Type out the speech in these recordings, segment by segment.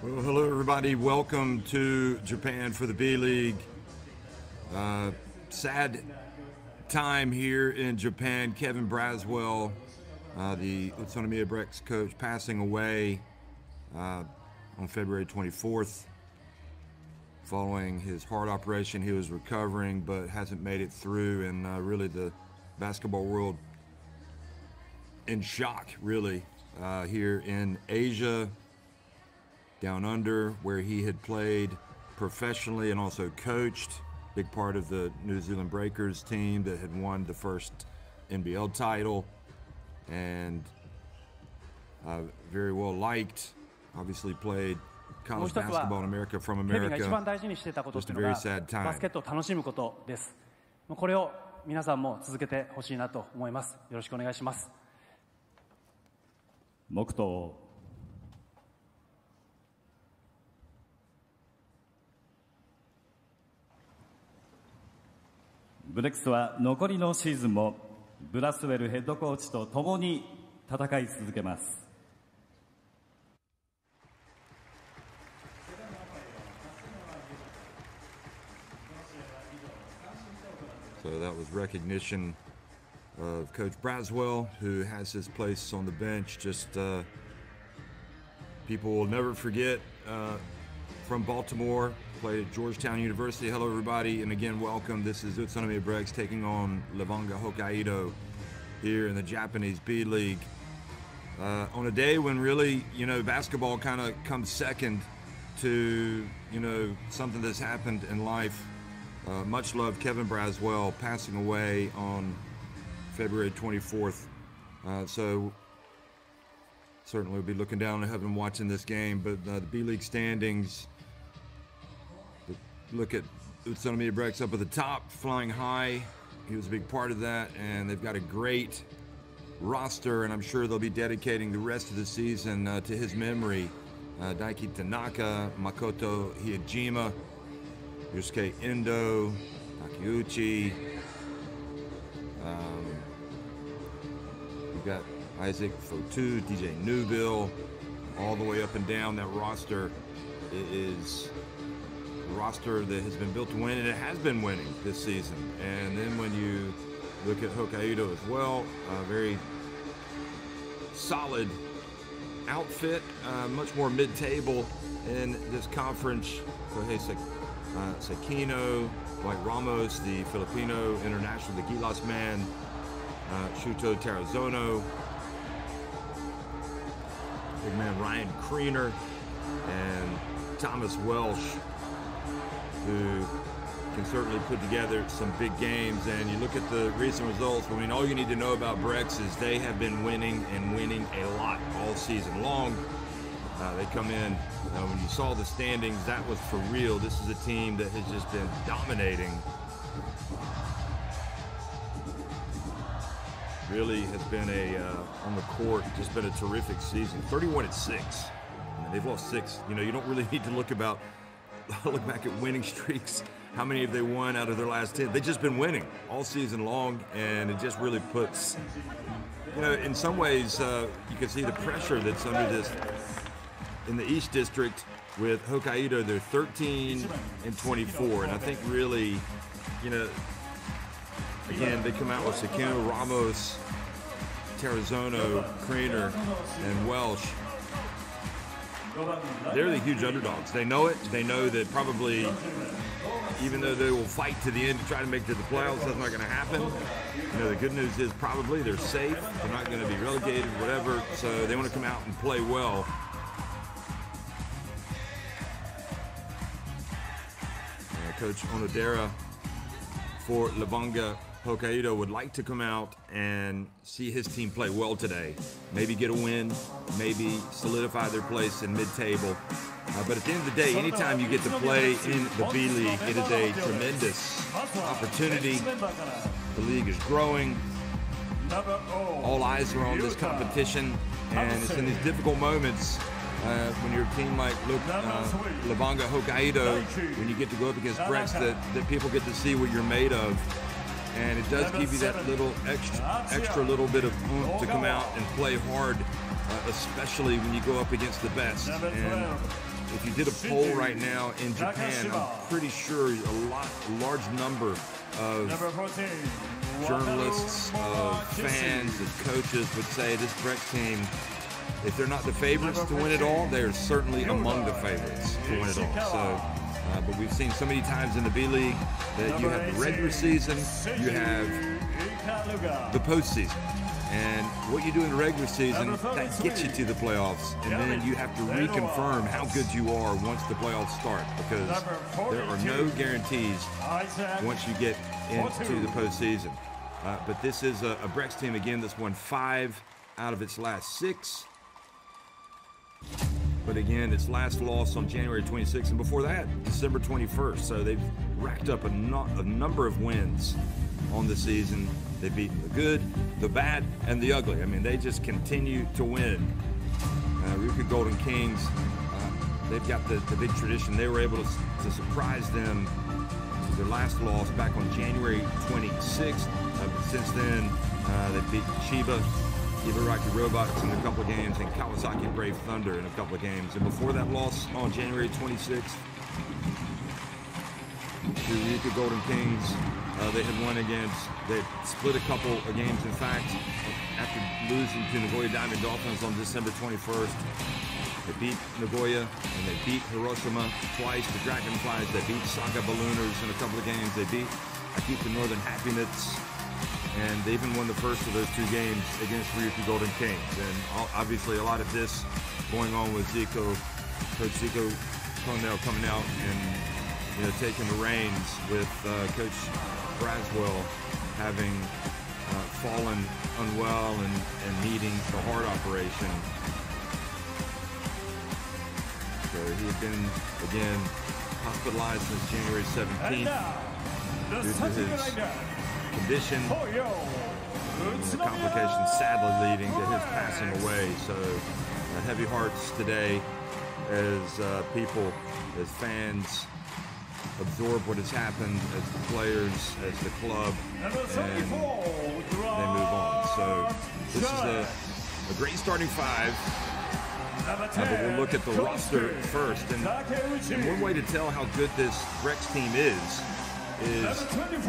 Well, hello everybody. Welcome to Japan for the B.LEAGUE. Sad time here in Japan. Kevin Braswell, the UTSUNOMIYA BREX coach, passing away on February 24th. Following his heart operation, he was recovering but hasn't made it through, and really the basketball world in shock, really, here in Asia, down under, where he had played professionally and also coached. Big part of the New Zealand Breakers team that had won the first NBL title, and very well liked. Obviously played college basketball in America from America. Just a very sad time. バスケットを楽しむことです。これを皆さんも続けてほしいなと思います。よろしくお願いします。黙祷。ブレックスは残りのシーズンもブラスウェルヘッドコーチと共に戦い続けます。So that was recognition of Coach Braswell, who has his place on the bench. Just people will never forget, from Baltimore, played at Georgetown University. Hello everybody, and again welcome. This is UTSUNOMIYA BREX taking on LEVANGA HOKKAIDO here in the Japanese B.LEAGUE. On a day when really, basketball kind of comes second to, something that's happened in life. Much loved Kevin Braswell passing away on February 24th. So certainly we'll be looking down at heaven watching this game. But the B.LEAGUE standings, look at UTSUNOMIYA BREX up at the top, flying high. He was a big part of that, and they've got a great roster, and I'm sure they'll be dedicating the rest of the season to his memory. Daiki Tanaka, Makoto Hiyajima, Yusuke Endo, Takeuchi. We've got Isaac Fotu, DJ Newville, all the way up and down. That roster is a roster that has been built to win, and it has been winning this season. And then when you look at Hokkaido as well, a very solid outfit, much more mid-table in this conference. Kohei Sekino, Dwight Ramos, the Filipino international, the Gilas man, Shuto Tarazono, big man Ryan Kriener, and Thomas Welsh, who can certainly put together some big games. And you look at the recent results, I mean, all you need to know about BREX is they have been winning and winning a lot all season long. They come in, when you saw the standings, that was for real. This is a team that has just been dominating. Really has been on the court, just been a terrific season. 31-6. They've lost 6. You don't really need to look back at winning streaks. How many have they won out of their last 10? They've just been winning all season long, and it just really puts, in some ways, you can see the pressure that's under this. In the East District with Hokkaido, they're 13-24, and I think really, again, they come out with Sekino, Ramos, Tarazono, Kriener, and Welsh. They're the huge underdogs. They know it. They know that probably, even though they will fight to the end to try to make it to the playoffs, that's not going to happen. The good news is probably they're safe. They're not going to be relegated, whatever, so they want to come out and play well. Coach Onodera for Levanga Hokkaido would like to come out and see his team play well today. Maybe get a win, maybe solidify their place in mid-table. But at the end of the day, anytime you get to play in the B.LEAGUE, it is a tremendous opportunity. The league is growing. All eyes are on this competition, and it's in these difficult moments when your team like Levanga Hokkaido, when you get to go up against BREX, that people get to see what you're made of. And it does give you that little extra little bit of oomph to come out and play hard, especially when you go up against the best. And if you did a poll right now in Japan, I'm pretty sure a large number of journalists, of fans, of coaches would say this BREX team, if they're not the favorites to win it all, they're certainly among the favorites to win it all. So, but we've seen so many times in the B-League that you have the regular season, you have the postseason. And what you do in the regular season, that gets you to the playoffs. And then you have to reconfirm how good you are once the playoffs start, because there are no guarantees once you get into the postseason. But this is a BREX team, again, that's won 5 out of its last 6. But again, its last loss on January 26th, and before that, December 21st. So they've racked up a number of wins on the season. They've beaten the good, the bad, and the ugly. I mean, they just continue to win. Ryukyu Golden Kings, they've got the big tradition. They were able to surprise them to their last loss back on January 26th. But since then, they've beat Chiba, Ibaraki Robots in a couple of games, and Kawasaki Brave Thunder in a couple of games. And before that loss on January 26th to Ryukyu Golden Kings, they had won against, they split a couple of games, in fact, after losing to Nagoya Diamond Dolphins on December 21st. They beat Nagoya, and they beat Hiroshima twice, the Dragonflies. They beat Saga Ballooners in a couple of games. They beat Akita Northern Happiness, and they even won the first of those 2 games against Ryukyu Golden Kings. And obviously a lot of this going on with Coach Zico Cornell coming out and taking the reins, with Coach Braswell having fallen unwell and needing the heart operation. So he had been, again, hospitalized since January 17th due to his condition, and the complications sadly leading to his passing away. So heavy hearts today as people, as fans, absorb what has happened, as the players, as the club, and they move on. So this is a great starting 5. But we'll look at the roster first. And one way to tell how good this BREX team is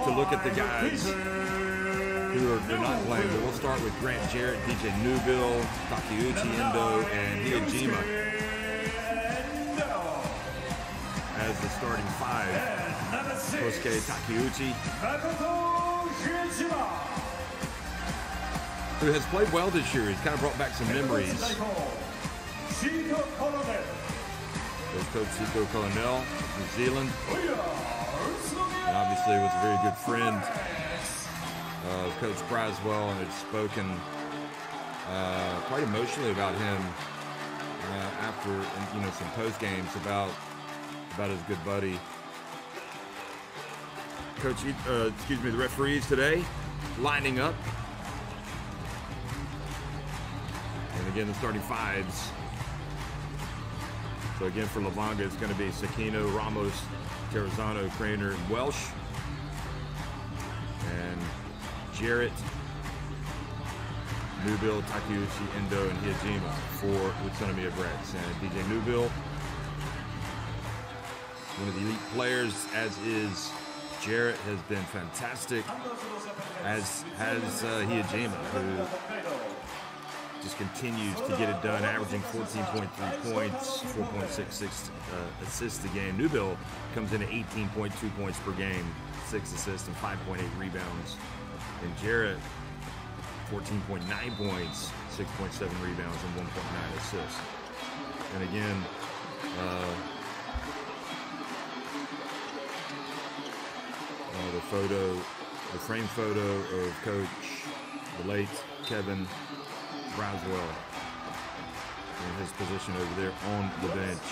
to look at the guys who are not playing. But we'll start with Grant Jarrett, DJ Newbill, Takeuchi Endo, and Hiyojima as the starting 5. Kosuke Takeuchi, who has played well this year. He's kind of brought back some memories. There's Coach Zico Colonel of New Zealand. And obviously was a very good friend of Coach Braswell, and had spoken quite emotionally about him after some post games about his good buddy. Coach, the referees today lining up. And again, the starting 5s. So again, for Levanga, it's going to be Sakino, Ramos, Terrazano, Craner, and Welsh. And Jarrett, Newbill, Takeuchi, Endo, and Hiyojima for UTSUNOMIYA BREX. And DJ Newbill, one of the elite players, as is Jarrett, has been fantastic, as has Hiyojima, who just continues to get it done, averaging 14.3 points, 4.66 assists a game. Newbill comes in at 18.2 points per game, 6 assists and 5.8 rebounds. And Jarrett, 14.9 points, 6.7 rebounds and 1.9 assists. And again, the frame photo of Coach, the late Kevin Braswell, in his position over there on the bench.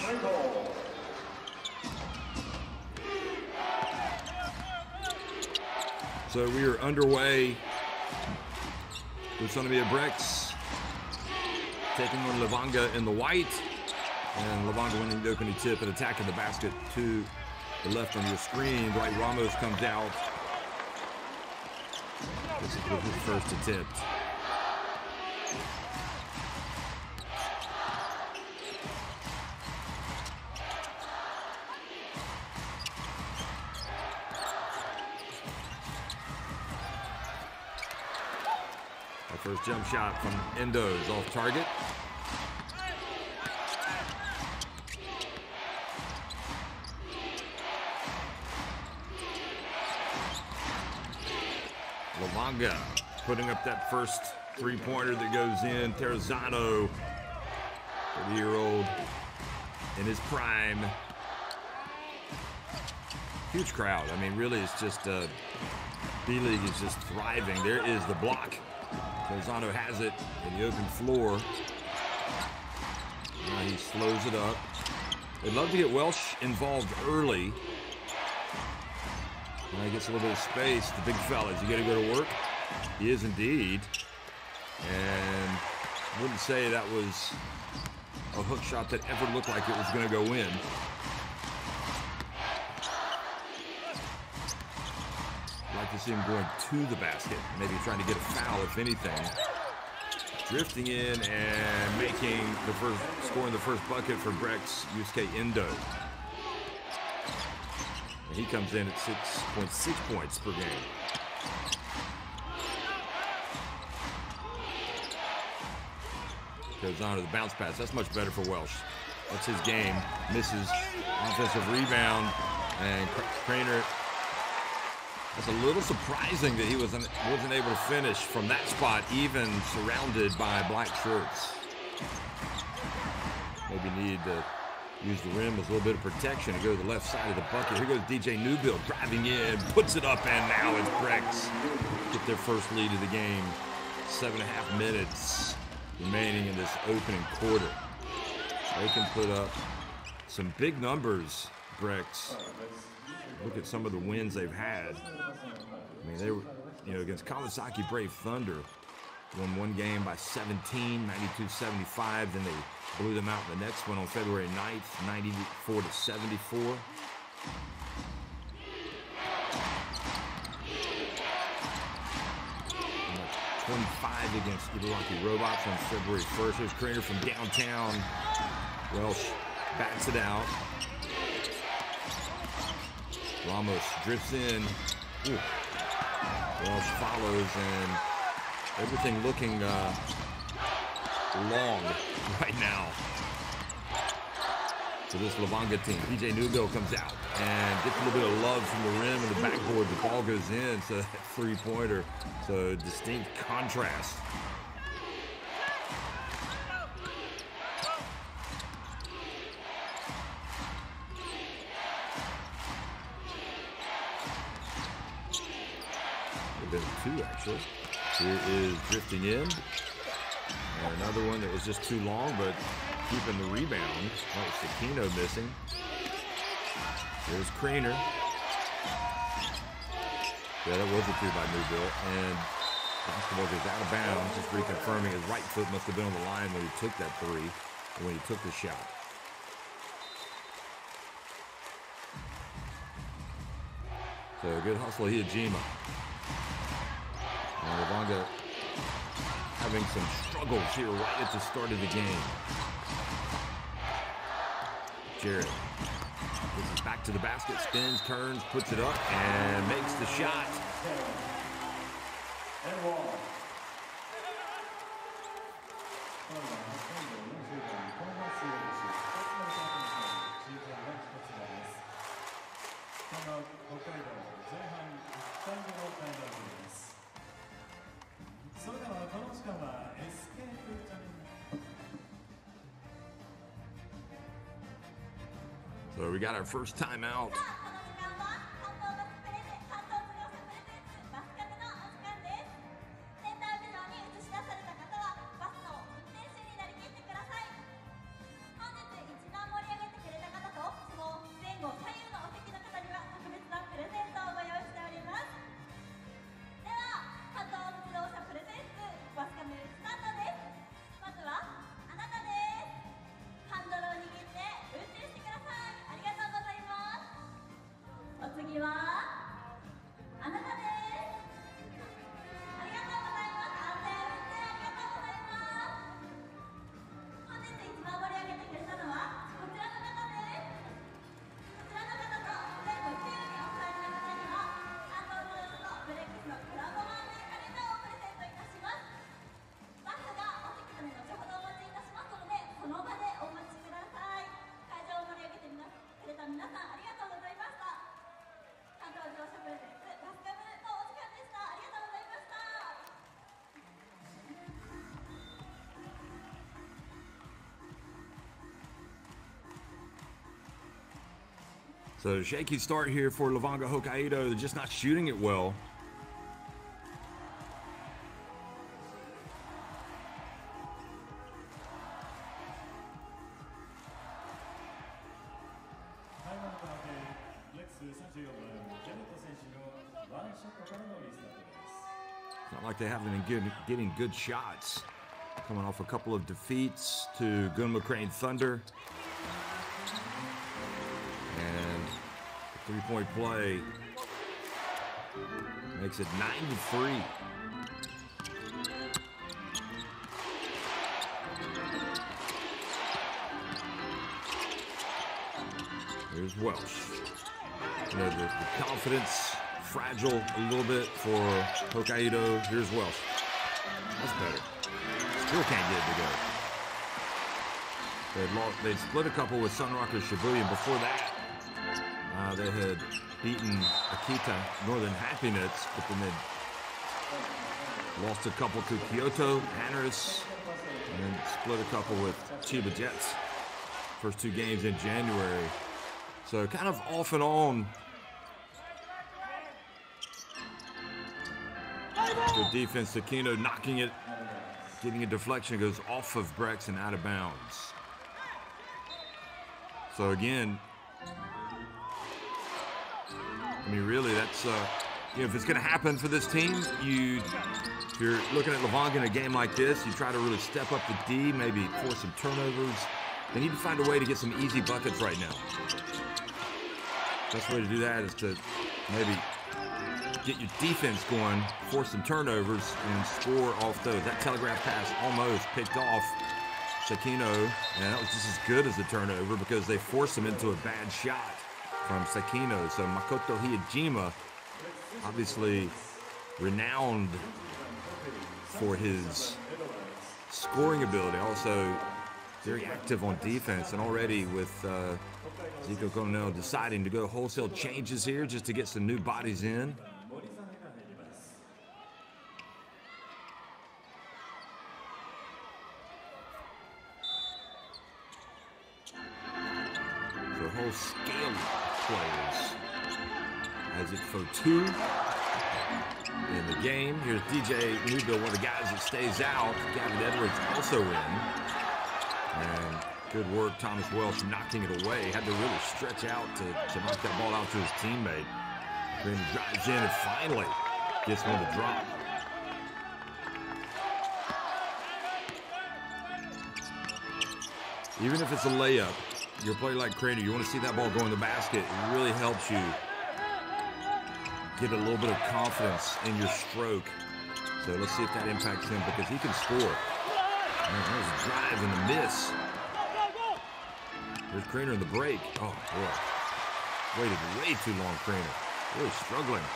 So we are underway. UTSUNOMIYA BREX taking on Levanga in the white, and Levanga winning the opening tip and attacking the basket to the left on your screen. Dwight Ramos comes out. This is with his first attempt. First jump shot from Endo is off target. Levanga putting up that first three-pointer that goes in. Terrazano, 30-year-old in his prime. Huge crowd. I mean, really, it's just B.LEAGUE is just thriving. There is the block. Terrazano has it in the open floor. Now he slows it up. They'd love to get Welsh involved early. Now he gets a little bit of space. The big fella, is he going to go to work? He is indeed. And I wouldn't say that was a hook shot that ever looked like it was going to go in. I'd like to see him going to the basket, maybe trying to get a foul, if anything. Drifting in and making the first, scoring the first bucket for BREX, Yusuke Endo. And he comes in at 6.6 points per game. Goes on to the bounce pass. That's much better for Welsh. That's his game. Misses offensive rebound. And Craner, it's a little surprising that he wasn't able to finish from that spot, even surrounded by black shirts. Maybe need to use the rim as a little bit of protection and go to the left side of the bucket. Here goes DJ Newbill driving in, puts it up, and now it's BREX get their first lead of the game. 7.5 minutes remaining in this opening quarter. They can put up some big numbers, BREX. Look at some of the wins they've had. I mean, they were, against Kawasaki Brave Thunder, won one game by 17, 92-75. Then they blew them out in the next one on February 9th, 94-74. 25 against Ibaraki Robots on February 1st. Here's Craner from downtown. Welsh bats it out. Ramos drifts in. Ooh. Welsh follows, and everything looking long right now for this Levanga team. DJ Newbill comes out and gets a little bit of love from the rim and the backboard. The ball goes in, so that three-pointer. So distinct contrast. There's two, actually. Here is drifting in. And another one that was just too long, but keeping the rebound. That was Sakino missing. There's Craner. Yeah, that was a two by Newbill. And basketball goes out of bounds, just reconfirming his right foot must have been on the line when he took that three, and when he took the shot. So good hustle, Hijima. And Levanga having some struggles here right at the start of the game. Jarrett. This is back to the basket, spins, turns, puts it up, and makes the shot. So we got our first timeout. So shaky start here for Levanga Hokkaido. They're just not shooting it well. It's not like they haven't been getting good shots. Coming off a couple of defeats to Gunma Crane Thunder. And the three-point play makes it 9-3. Here's Welsh. You know, the confidence fragile a little bit for Hokkaido. Here's Welsh. That's better. Still can't get it to go. They'd split a couple with Sunrocker Shibuya. Before that, they had beaten Akita Northern Happiness, but then they lost a couple to Kyoto, Hanners, and then split a couple with Chiba Jets. First two games in January. So kind of off and on. Good defense, Sakino knocking it, getting a deflection, goes off of BREX and out of bounds. So again, I mean, really, that's, you know, if it's going to happen for this team, if you're looking at Levanga in a game like this, you try to really step up the D, maybe force some turnovers. They need to find a way to get some easy buckets right now. Best way to do that is to maybe get your defense going, force some turnovers, and score off those. That telegraph pass almost picked off Sakino, and that was just as good as a turnover because they forced him into a bad shot from Sakino. So Makoto Hiyajima, obviously renowned for his scoring ability, also very active on defense, and already with Zico Coronel deciding to go wholesale changes here just to get some new bodies in. So a whole scale of players as it for two in the game. Here's DJ Newbill, one of the guys that stays out. Gavin Edwards also in. And good work, Thomas Welsh knocking it away. Had to really stretch out to knock that ball out to his teammate. Then drives in and finally gets one to drop. Even if it's a layup, you're playing like Craner, you want to see that ball go in the basket. It really helps you get a little bit of confidence in your stroke. So let's see if that impacts him because he can score. There's a drive and a miss. There's Craner in the break. Oh, boy. Waited way too long, Craner. Really struggling.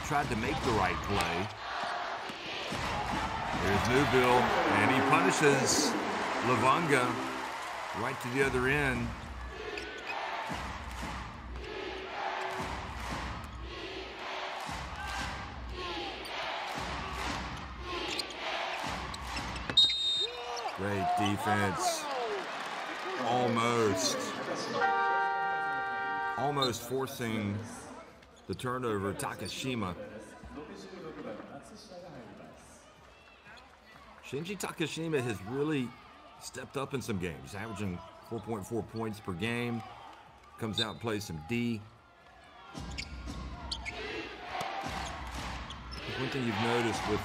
Tried to make the right play. Here's Newbill, and he punishes Levanga right to the other end. Great defense. Almost forcing the turnover, Takashima. Shinji Takashima has really stepped up in some games, averaging 4.4 points per game. Comes out and plays some D. One thing you've noticed with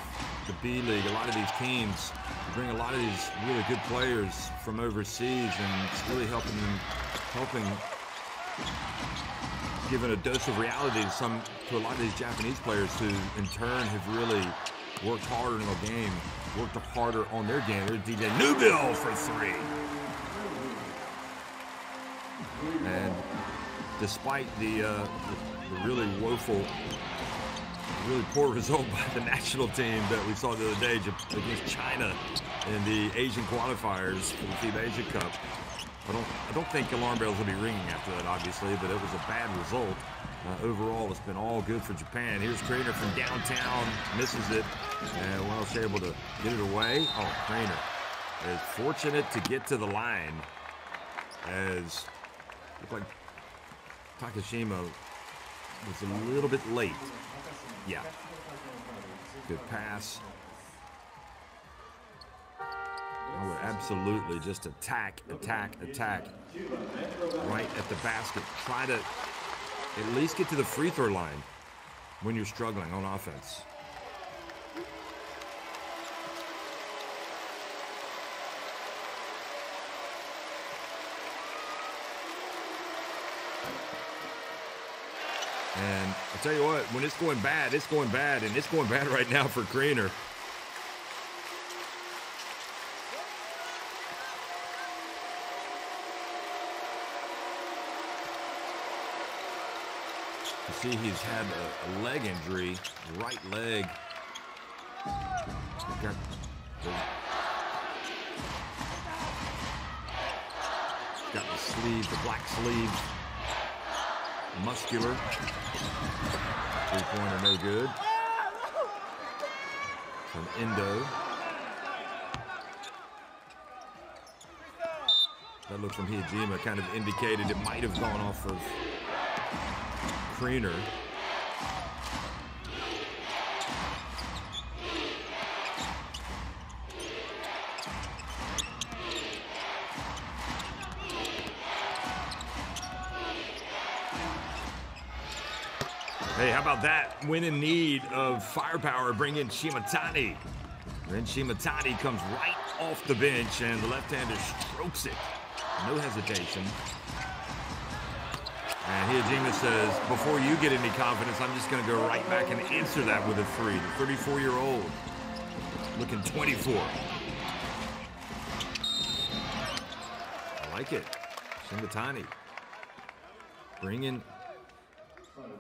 the B-League, a lot of these teams bring a lot of these really good players from overseas, and it's really helping giving a dose of reality to a lot of these Japanese players who in turn have really worked harder in the game, worked harder on their game. There's DJ Newbill for three. And despite the really woeful, really poor result by the national team that we saw the other day against China in the Asian qualifiers for the FIBA Asia Cup, I don't think alarm bells will be ringing after that, obviously, but it was a bad result. Overall, it's been all good for Japan. Here's Craner from downtown, misses it, and Welsh able to get it away. Oh, Craner is fortunate to get to the line as looked like Takashima was a little bit late. Yeah. Good pass. I would absolutely just attack right at the basket. Try to at least get to the free throw line when you're struggling on offense. And I'll tell you what, when it's going bad, it's going bad, and it's going bad right now for Kriener. You see he's had a leg injury, right leg. Got the sleeve, the black sleeve. Muscular. Three-pointer no good. From Endo. That look from Hijima kind of indicated it might have gone off of Kriener. Hey, how about that? When in need of firepower, bring in Shimatani. Then Shimatani comes right off the bench, and the left-hander strokes it. No hesitation. And Hijima says, before you get any confidence, I'm just going to go right back and answer that with a three. The 34-year-old looking 24. I like it. Shimatani bringing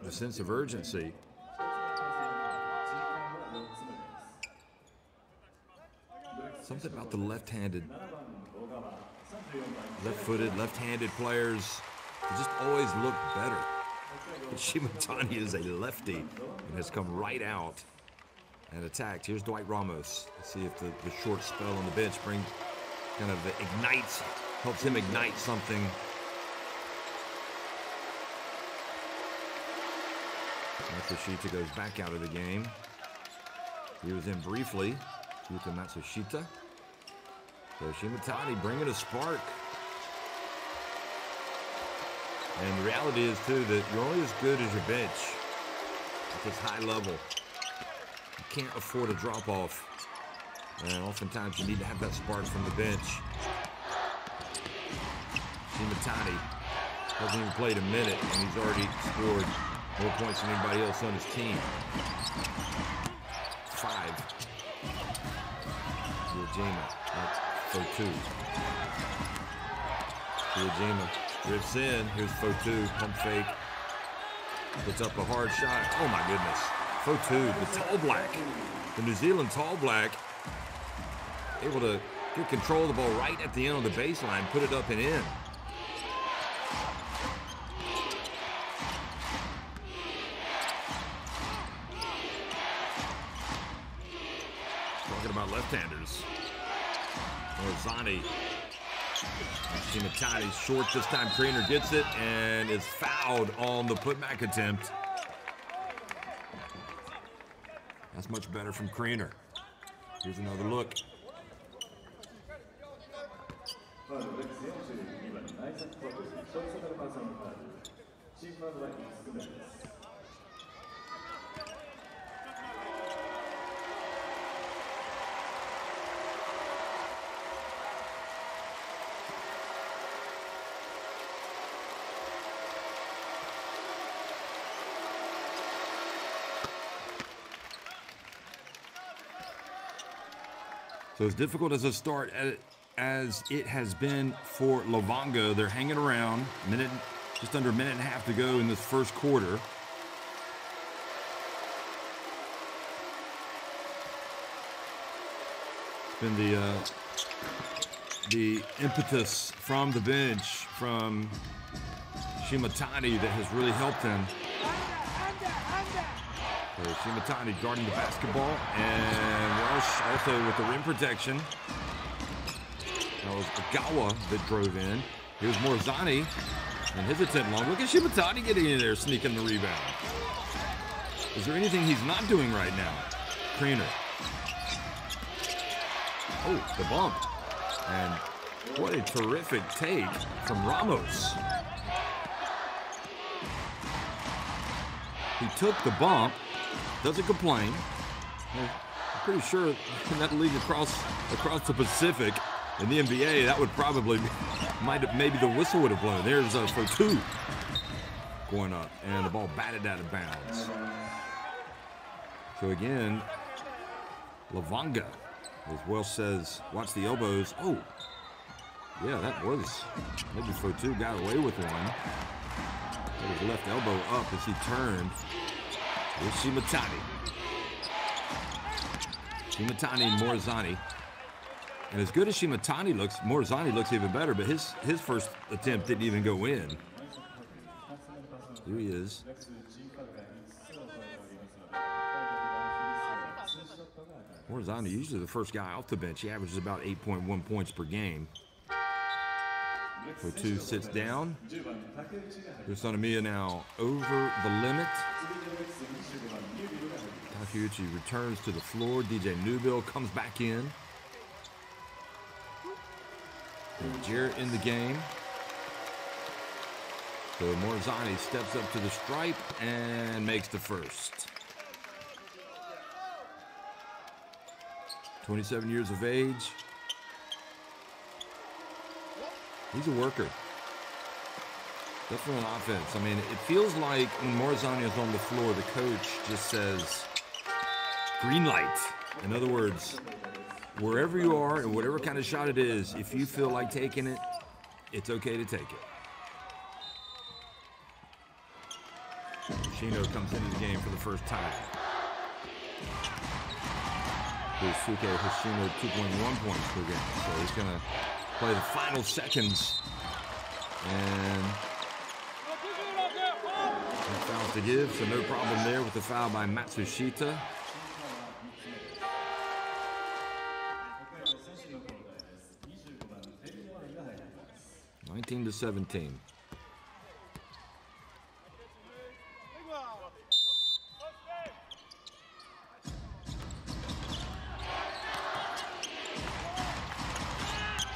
the sense of urgency. Something about the left-handed, left-footed, left-handed players, they just always look better. But Shimatani is a lefty and has come right out and attacked. Here's Dwight Ramos. Let's see if the short spell on the bench brings, kind of ignites, helps him ignite something. Matsushita goes back out of the game. He was in briefly. Yuta Matsushita. So Shimatani bringing a spark. And the reality is, too, that you're only as good as your bench at this high level. You can't afford a drop-off. And oftentimes you need to have that spark from the bench. Shimatani hasn't even played a minute, and he's already scored more points than anybody else on his team. 5. Yojima, that's Fotu. Yojima drifts in. Here's Fotu, pump fake. Puts up a hard shot. Oh my goodness. Fotu, the tall black. The New Zealand tall black. Able to get control of the ball right at the end of the baseline, put it up and in. Talking about left-handers. Ozani. Shimatani's short this time. Kriener gets it and is fouled on the putback attempt. That's much better from Kriener. Here's another look. So as difficult as a start as it has been for Levanga, they're hanging around. Just under a minute and a half to go in this first quarter. It's been the impetus from the bench from Shimatani that has really helped him. So Shimatani guarding the basketball, and Welsh also with the rim protection. That was Agawa that drove in. Here's Morzani. And his attempt long. Look at Shimatani getting in there, sneaking the rebound. Is there anything he's not doing right now? Craner. Oh, the bump. And what a terrific take from Ramos. He took the bump, doesn't complain. I'm pretty sure in that league across the Pacific, in the NBA, that would probably, maybe the whistle would have blown. There's for two going up, and the ball batted out of bounds. So again, Levanga, as Welsh says, watch the elbows. Oh, yeah, that was maybe for two, got away with one. Got his left elbow up as he turned. Here's Shimatani. Shimatani and Morizani. And as good as Shimatani looks, Morizani looks even better, but his first attempt didn't even go in. Here he is. Morizani, usually the first guy off the bench. He averages about 8.1 points per game. For two, sits down. UTSUNOMIYA now over the limit. Takeuchi returns to the floor. DJ Newbill comes back in. And Jarrett in the game. So Morizani steps up to the stripe and makes the first. 27 years of age. He's a worker. Definitely an offense. I mean, it feels like when Morizani is on the floor, the coach just says, green light. In other words, wherever you are and whatever kind of shot it is, if you feel like taking it, it's okay to take it. Shino comes into the game for the first time. Kosuke Hoshino 2.1 points per game. So he's going to play the final seconds. And no fouls to give, so no problem there with the foul by Matsushita. (19 to 17).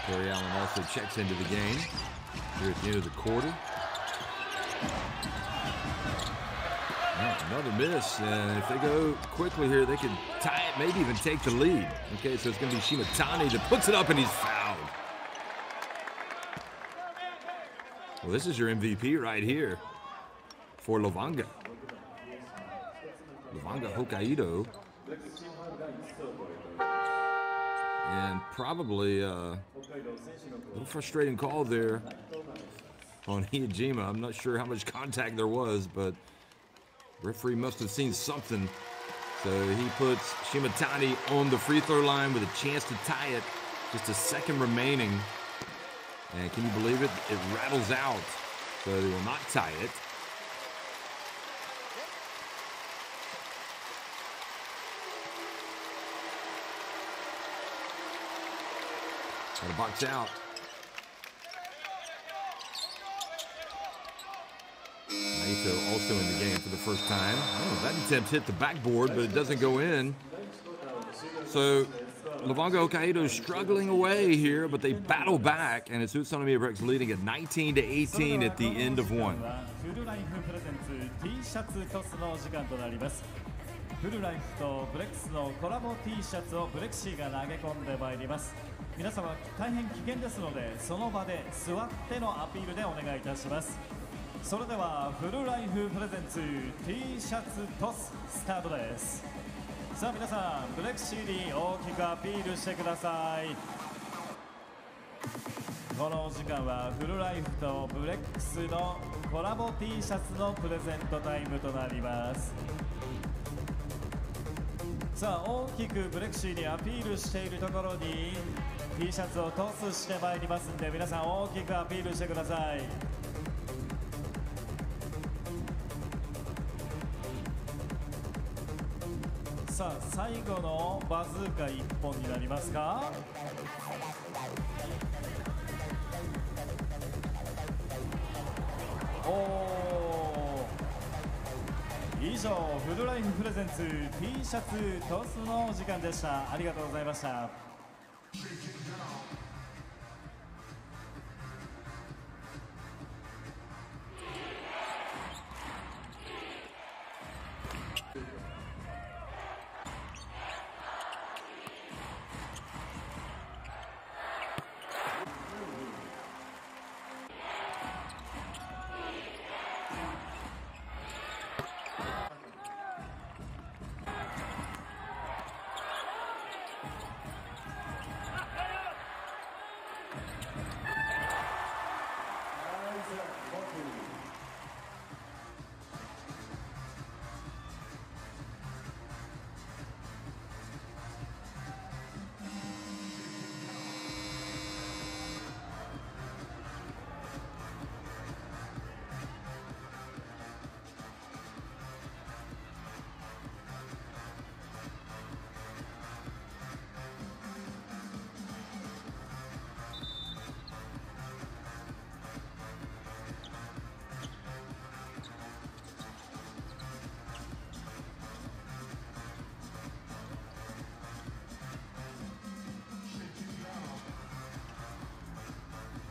Terry Allen also checks into the game here at the end of the quarter. Another miss, and if they go quickly here, they could tie it, maybe even take the lead. Okay, so it's going to be Shimatani that puts it up, and he's fouled. Well, this is your MVP right here for Levanga. Levanga Hokkaido. And probably a little frustrating call there on Hiyajima. I'm not sure how much contact there was, but referee must have seen something. So he puts Shimatani on the free throw line with a chance to tie it. Just a second remaining. And can you believe it? It rattles out. So they will not tie it. Got to box out. Naito also in the game for the first time. Oh, that attempt hit the backboard, but it doesn't go in. So Levanga Hokkaido is struggling away here, but they battle back, and it's UTSUNOMIYA BREX leading at 19 to 18 at the end of one. フルライフとブレックスのコラボ T シャツをブレクシーが投げ込んでまいります。皆様大変危険ですので、その場で座ってのアピールでお願いいたします。それではフルライフプレゼンツ T シャツトススタートです。さあ皆さん、ブレクシーに大きくアピールしてください。このお時間はフルライフとブレックスのコラボ T シャツのプレゼントタイムとなります。さあ大きくブレクシーにアピールしているところに T シャツをトスしてまいりますんで、皆さん大きくアピールしてください。さあ最後のバズーカ1本になりますか。以上フルライフプレゼンツ T シャツトスのお時間でした。ありがとうございました。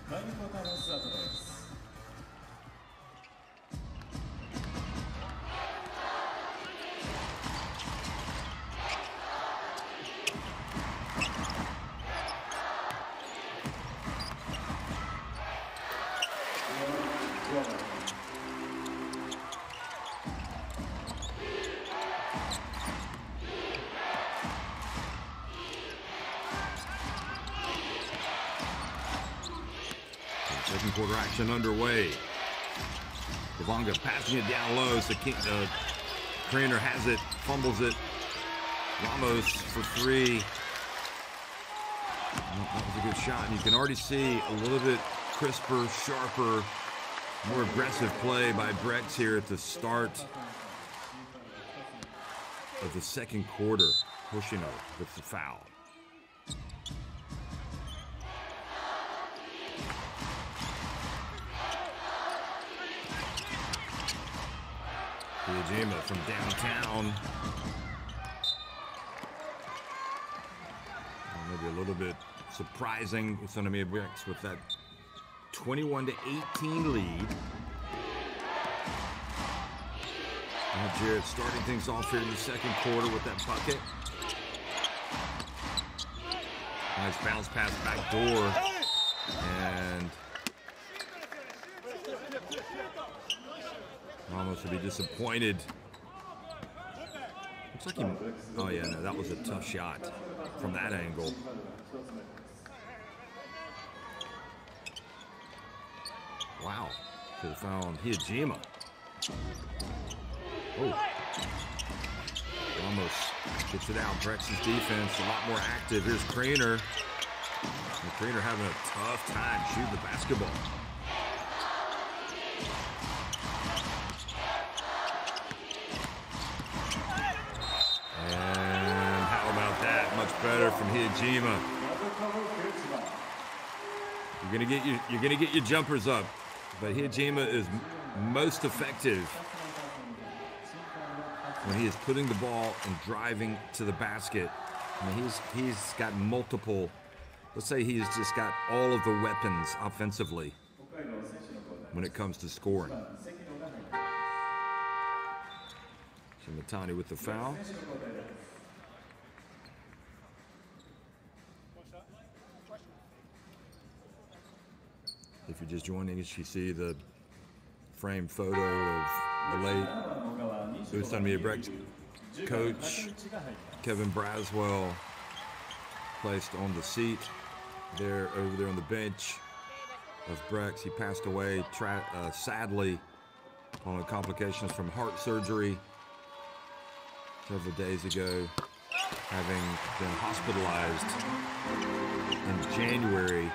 第2クォーターのスタートです。Second quarter action underway. Levanga passing it down low. So Krainer has it, fumbles it. Ramos for three. That was a good shot. And you can already see a little bit crisper, sharper, more aggressive play by BREX here at the start of the second quarter. Pushing her with the foul. Hijima from downtown. Maybe a little bit surprising UTSUNOMIYA BREX with that 21-18 lead. Jarrett starting things off here in the second quarter with that bucket. Nice bounce pass back door. And Ramos would be disappointed. Looks like he, oh yeah, no, that was a tough shot from that angle. Wow, so foul on Hijima. Oh, Ramos gets it out. BREX's defense a lot more active. Here's Krainer. And Krainer having a tough time shooting the basketball. And how about that? Much better from Hijima. You're gonna get your jumpers up, but Hijima is most effective when he is putting the ball and driving to the basket. I mean, he's got multiple. Let's say he's just got all of the weapons offensively when it comes to scoring. Shimatani with the foul. If you're just joining us, you see the framed photo of the late UTSUNOMIYA BREX coach Kevin Braswell, placed on the seat there, over there on the bench of BREX. He passed away sadly on complications from heart surgery several days ago, having been hospitalized in January,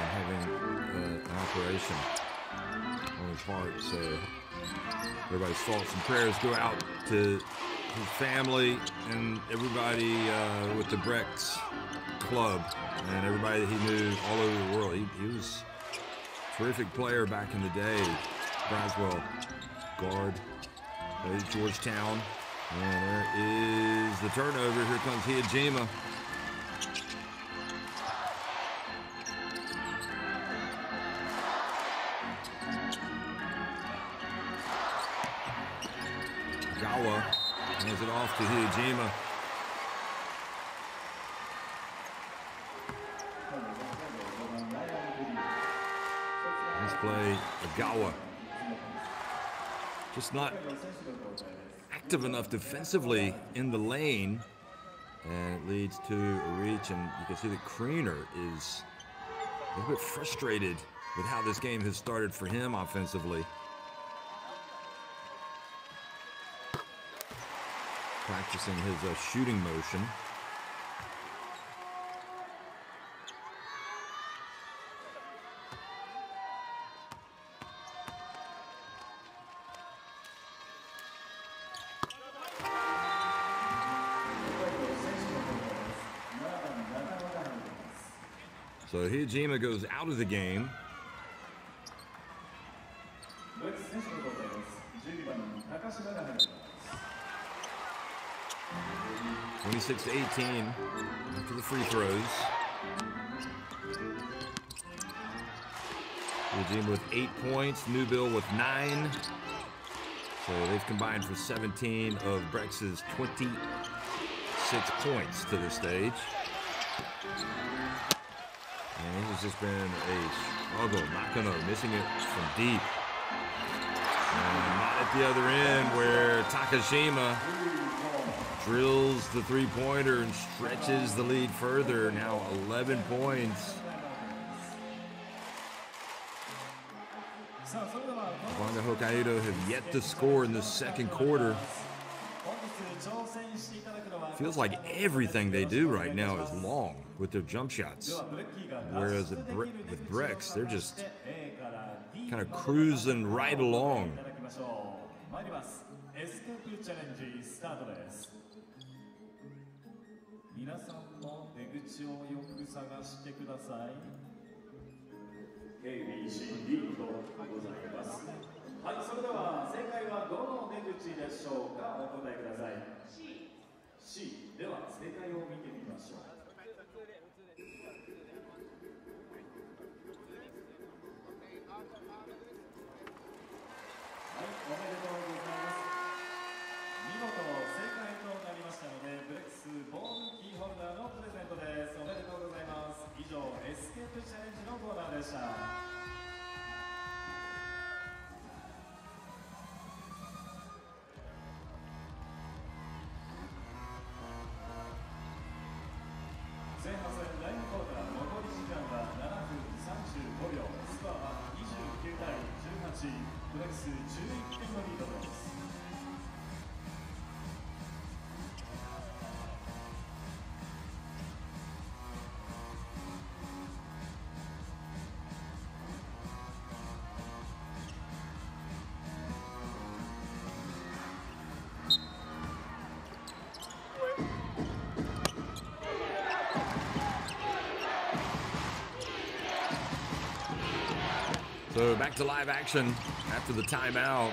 having an operation on his heart. So everybody's thoughts and prayers go out to his family and everybody with the BREX club and everybody that he knew all over the world. He was a terrific player back in the day. Braswell, guard. Plays Georgetown. And there is the turnover. Here comes Hijima. Gawa hands it off to Hijima. Let's play Gawa. Just not active enough defensively in the lane, and it leads to a reach, and you can see that Kriener is a little bit frustrated with how this game has started for him offensively. Practicing his shooting motion. So Hijima goes out of the game. 26-18 after the free throws. Hijima with 8 points, Newbill with 9. So they've combined for 17 of BREX's 26 points to this stage. And this has just been a struggle. Nakano missing it from deep. And not at the other end where Takashima drills the three-pointer and stretches the lead further. Now 11 points. Levanga Hokkaido have yet to score in the second quarter. Feels like everything they do right now is long with their jump shots. Whereas with BREX, they're just kind of cruising right along. C では正解を見てみましょう。はい、おめでとうございます。見事正解となりましたので、ブレックスボールキーホルダーのプレゼントです。おめでとうございます。以上、エスケープチャレンジのコーナーでした。前半戦第2クォーター残り時間は7分35秒、スコアは29対18、ブレックス11点のリードです。So back to live action after the timeout.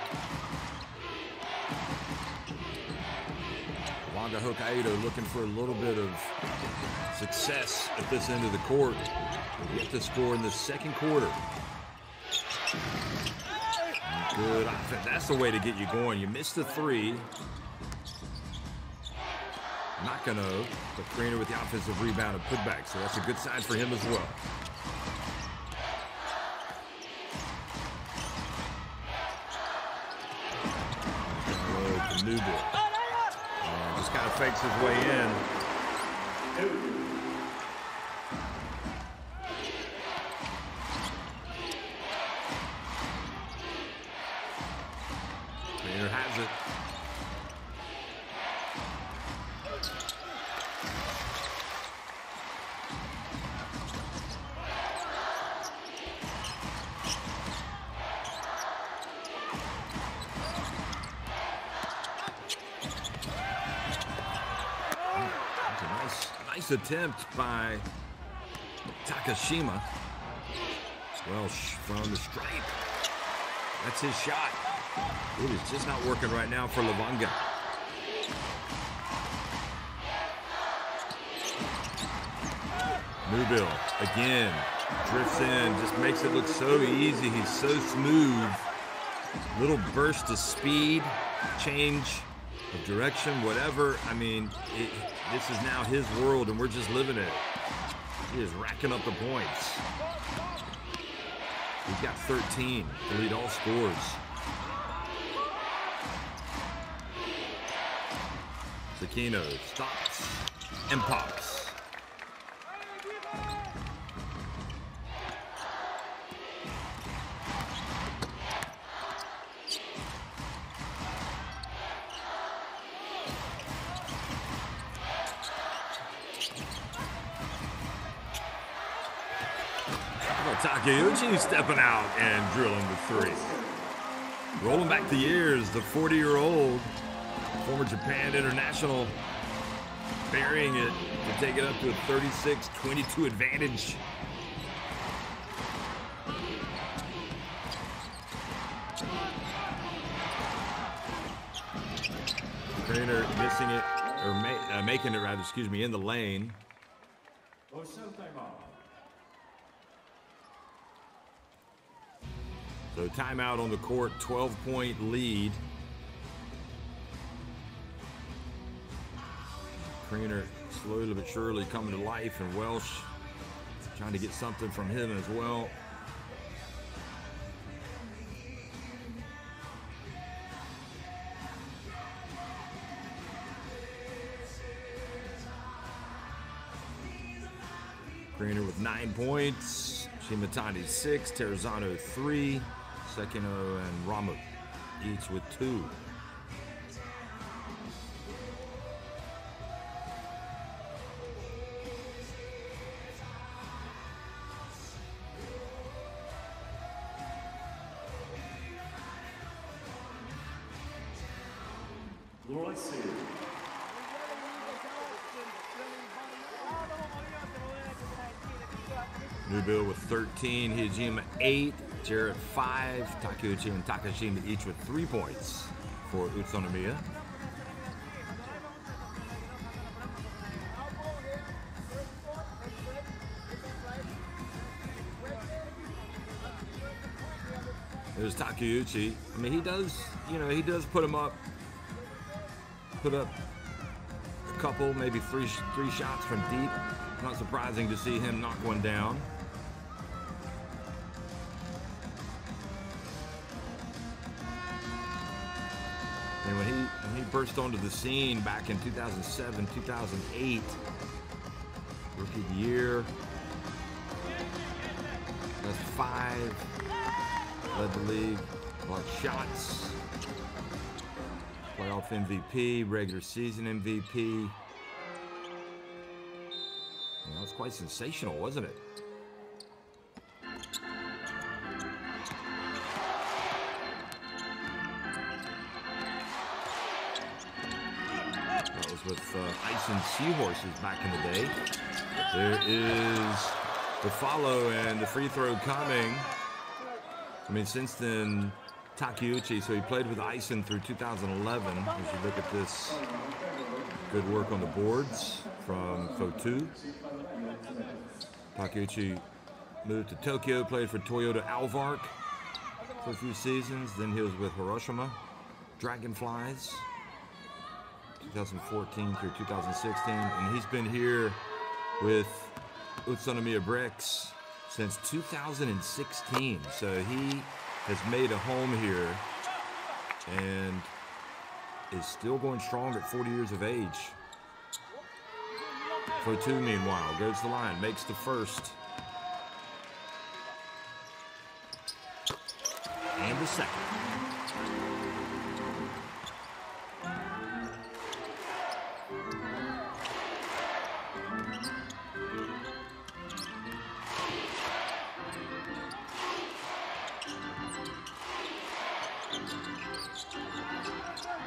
Levanga Hokkaido looking for a little bit of success at this end of the court. Yet to score in the second quarter. Good offense. That's the way to get you going. You missed the three. Nakano, but Kriener with the offensive rebound and putback. So that's a good sign for him as well. Newbill. Just kind of fakes his way in. Kriener has it. Nice attempt by Takashima. Well, from the stripe. That's his shot. It is just not working right now for Levanga. Newbill again drifts in, just makes it look so easy. He's so smooth. Little burst of speed, change of direction, whatever. I mean, this is now his world, and we're just living it. He is racking up the points. He's got 13 to lead all scores. Sakino stops and pops. Takeuchi stepping out and drilling the three. Rolling back the years, the 40-year-old former Japan international burying it to take it up to a 36-22 advantage. Trainer missing it, or making it rather, excuse me, in the lane. So timeout on the court, 12-point lead. Kriener slowly but surely coming to life, and Welsh trying to get something from him as well. Kriener with 9 points, Shimatani 6, Terrazano 3, Sekino and Ramu each with 2. Newbill with 13, Hijima 8, Jarrett 5, Takeuchi and Takashima each with 3 points for Utsunomiya. There's Takeuchi. I mean, he does, he does put up a couple, maybe three shots from deep. Not surprising to see him knock one down. And when he burst onto the scene back in 2007, 2008, rookie of the year, that's 5, led the league, blocked shots, playoff MVP, regular season MVP. That was quite sensational, wasn't it? That was with Ice and Seahorses back in the day. There is the follow and the free throw coming. I mean, since then, Takeuchi, so he played with Ison through 2011. As you look at this, good work on the boards from Fotu. Takeuchi moved to Tokyo, played for Toyota Alvark for a few seasons. Then he was with Hiroshima Dragonflies, 2014 through 2016. And he's been here with Utsunomiya BREX since 2016. So he has made a home here and is still going strong at 40 years of age. Fotu, meanwhile, goes to the line, makes the first. And the second.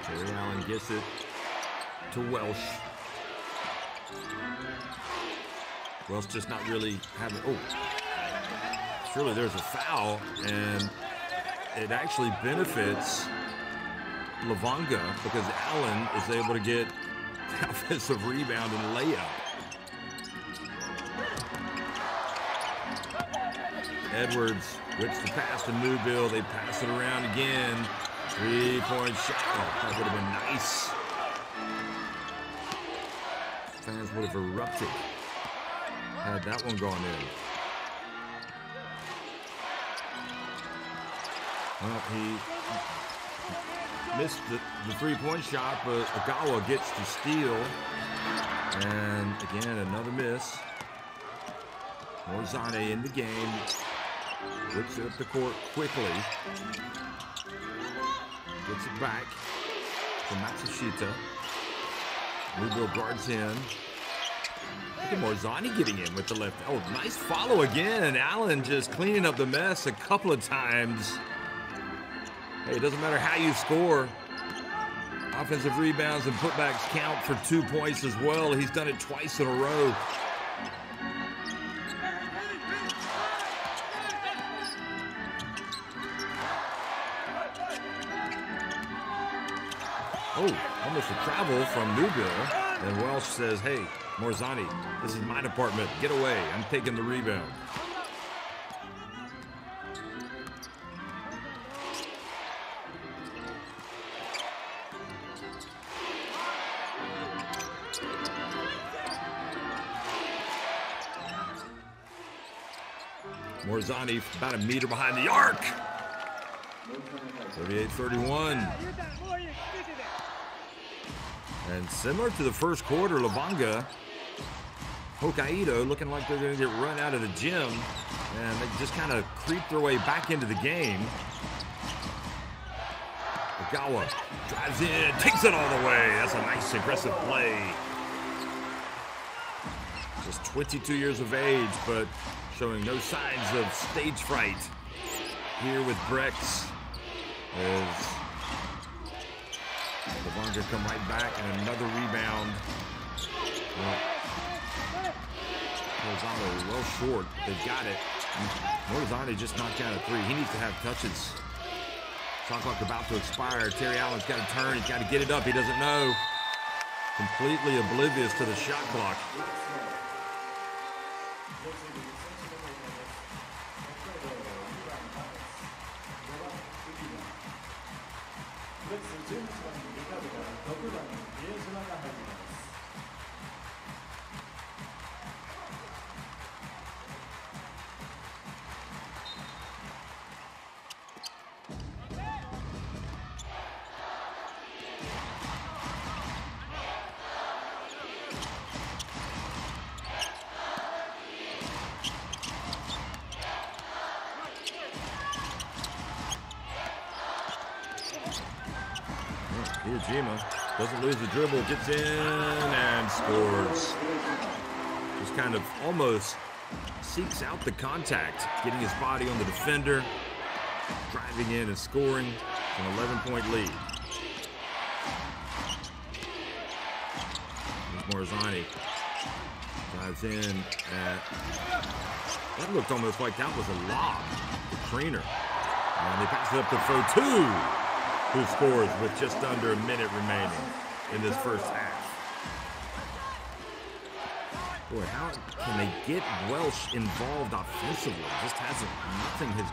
Terry Allen gets it to Welsh. Welsh just not really having, surely there's a foul, and it actually benefits Levanga because Allen is able to get the offensive rebound and layup. Edwards whips the pass to Newbill. They pass it around again. 3-point shot. Oh, that would have been nice. Fans would have erupted had that one gone in. Well, he missed the 3-point shot, but Ogawa gets to steal. And again, another miss. Morzane in the game. Whips it up the court quickly. Gets it back to Matsushita. Newbill guards in. Look at Morzane getting in with the left. Oh, nice follow again. Allen just cleaning up the mess a couple of times. Hey, it doesn't matter how you score. Offensive rebounds and putbacks count for 2 points as well. He's done it twice in a row. Oh, almost a travel from Newbill. And Welsh says, hey, Morzane, this is my department. Get away. I'm taking the rebound. Morzane about a meter behind the arc. 38-31. And similar to the first quarter, Levanga, Hokkaido looking like they're going to get run out of the gym. And they just kind of creep their way back into the game. Ogawa drives in, takes it all the way. That's a nice aggressive play. Just 22 years of age, but showing no signs of stage fright here with BREX. As Levanga come right back and another rebound. Morzane well short. They've got it. Morzane just knocked down a three. He needs to have touches. Shot clock about to expire. Terry Allen's got to turn. He's got to get it up. He doesn't know. Completely oblivious to the shot clock. Ujima doesn't lose the dribble, gets in and scores. Just kind of almost seeks out the contact, getting his body on the defender, driving in and scoring an 11-point lead. Here's Morzane. Drives in. That looked almost like that was a lob to Creener. And they pass it up to Fotu, who scores with just under a minute remaining in this first half. Boy, how can they get Welsh involved offensively? Just hasn't, nothing has.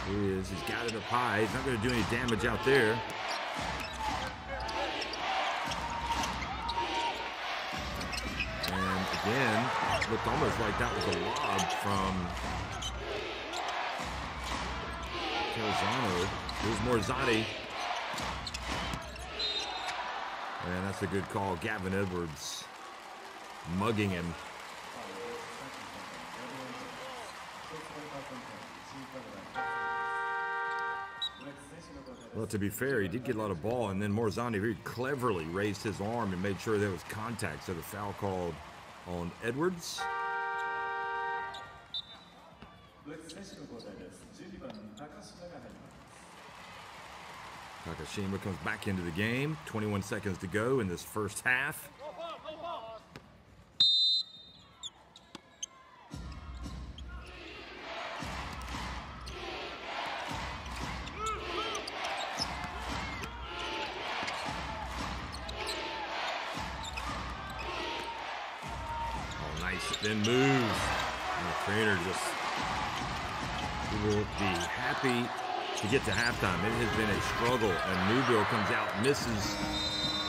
Here he is, he's got it up high. He's not gonna do any damage out there. And again, it looked almost like that was a lob from Calzano. Here's Morzane. And that's a good call. Gavin Edwards mugging him. Well, to be fair, he did get a lot of ball, and then Morzane very cleverly raised his arm and made sure there was contact. So the foul called on Edwards. Takashima comes back into the game. 21 seconds to go in this first half. Spin move. And the trainer just will be happy to get to halftime. It has been a struggle, and Newville comes out, misses,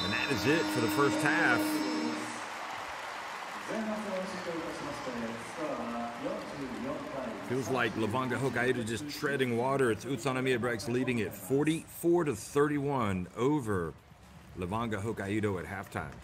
and that is it for the first half. Feels like Levanga Hokkaido just treading water. It's UTSUNOMIYA BREX leading it 44-31 over Levanga Hokkaido at halftime.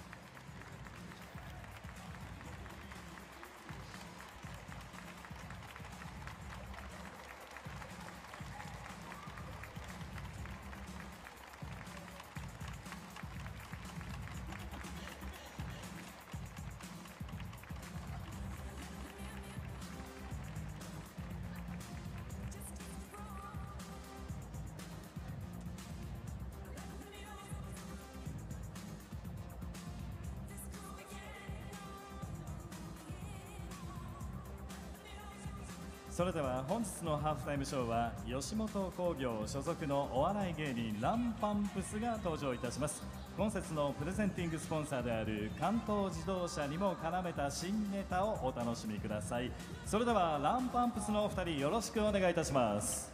それでは本日のハーフタイムショーは吉本興業所属のお笑い芸人ランパンプスが登場いたします。今節のプレゼンティングスポンサーである関東自動車にも絡めた新ネタをお楽しみください。それではランパンプスのお二人よろしくお願いいたします。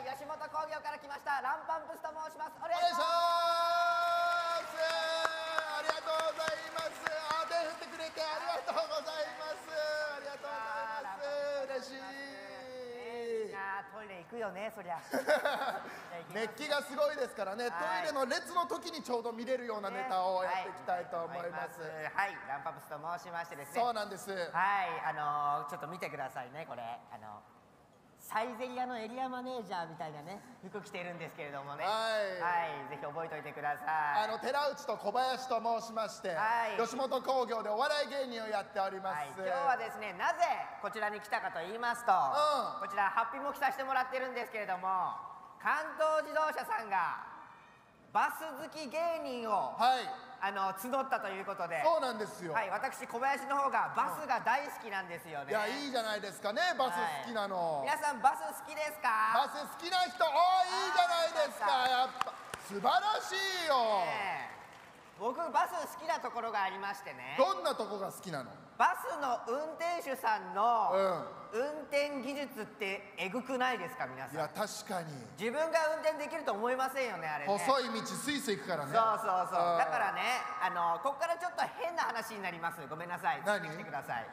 吉本興業から来ましたランパンプスと申します。お願いします。ありがとうございます。手振ってくれてありがとうございます。ありがとうございます。嬉しい。みんなトイレ行くよね、そりゃ。熱気がすごいですからね、トイレの列の時にちょうど見れるようなネタをやっていきたいと思います。はい、ランパンプスと申しましてですね。そうなんです。はい、ちょっと見てくださいね、これ。サイゼリヤのエリアマネージャーみたいなね服着てるんですけれどもね、はい、ぜひ覚えておいてください。寺内と小林と申しまして、吉本興業でお笑い芸人をやっております。今日はですね、なぜこちらに来たかと言いますと、こちらハッピーも着させてもらってるんですけれども、関東自動車さんがバス好き芸人を募ったということで。そうなんですよ。はい、私小林の方がバスが大好きなんですよね。いや、いいじゃないですかね、バス好きなの。皆さんバス好きですか？バス好きな人、いいじゃないですか。やっぱ素晴らしいよ。僕バス好きなところがありましてね。どんなとこが好きなの？バスの運転手さんの運転技術ってえぐくないですか、皆さん。いや、確かに自分が運転できると思いませんよね、あれね。細い道スイスイ行くからね。そうそうそう。だからね、ここからちょっと変な話になります。ごめんなさい、ついてきてください。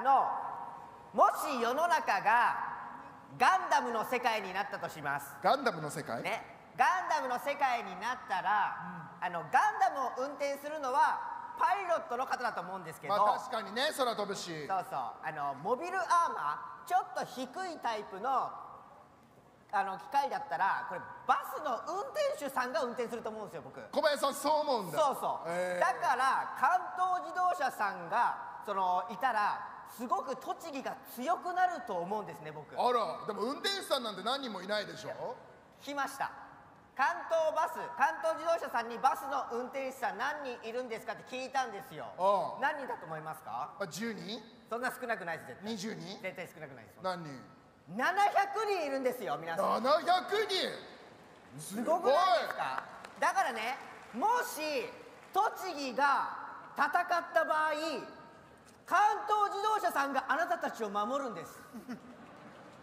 もし世の中がガンダムの世界になったとします。ガンダムの世界ね、ガンダムの世界になったら、ガンダムを運転するのはパイロットの方だと思うんですけど、まあ確かにね、空飛ぶし。そうそう、モビルアーマー、ちょっと低いタイプの機械だったら、これバスの運転手さんが運転すると思うんですよ、僕。小林さんそう思うんだ。そうそう、だから関東自動車さんがいたらすごく栃木が強くなると思うんですね、僕。あら、でも運転手さんなんて何人もいないでしょ。聞きました。関東自動車さんにバスの運転手さん何人いるんですかって聞いたんですよ。何人だと思いますか？10人？そんな少なくないです、絶対。20人？絶対少なくないです。何人？700人いるんですよ、皆さん。700人？すごくないですか？だからね、もし栃木が戦った場合、関東自動車さんがあなたたちを守るんです。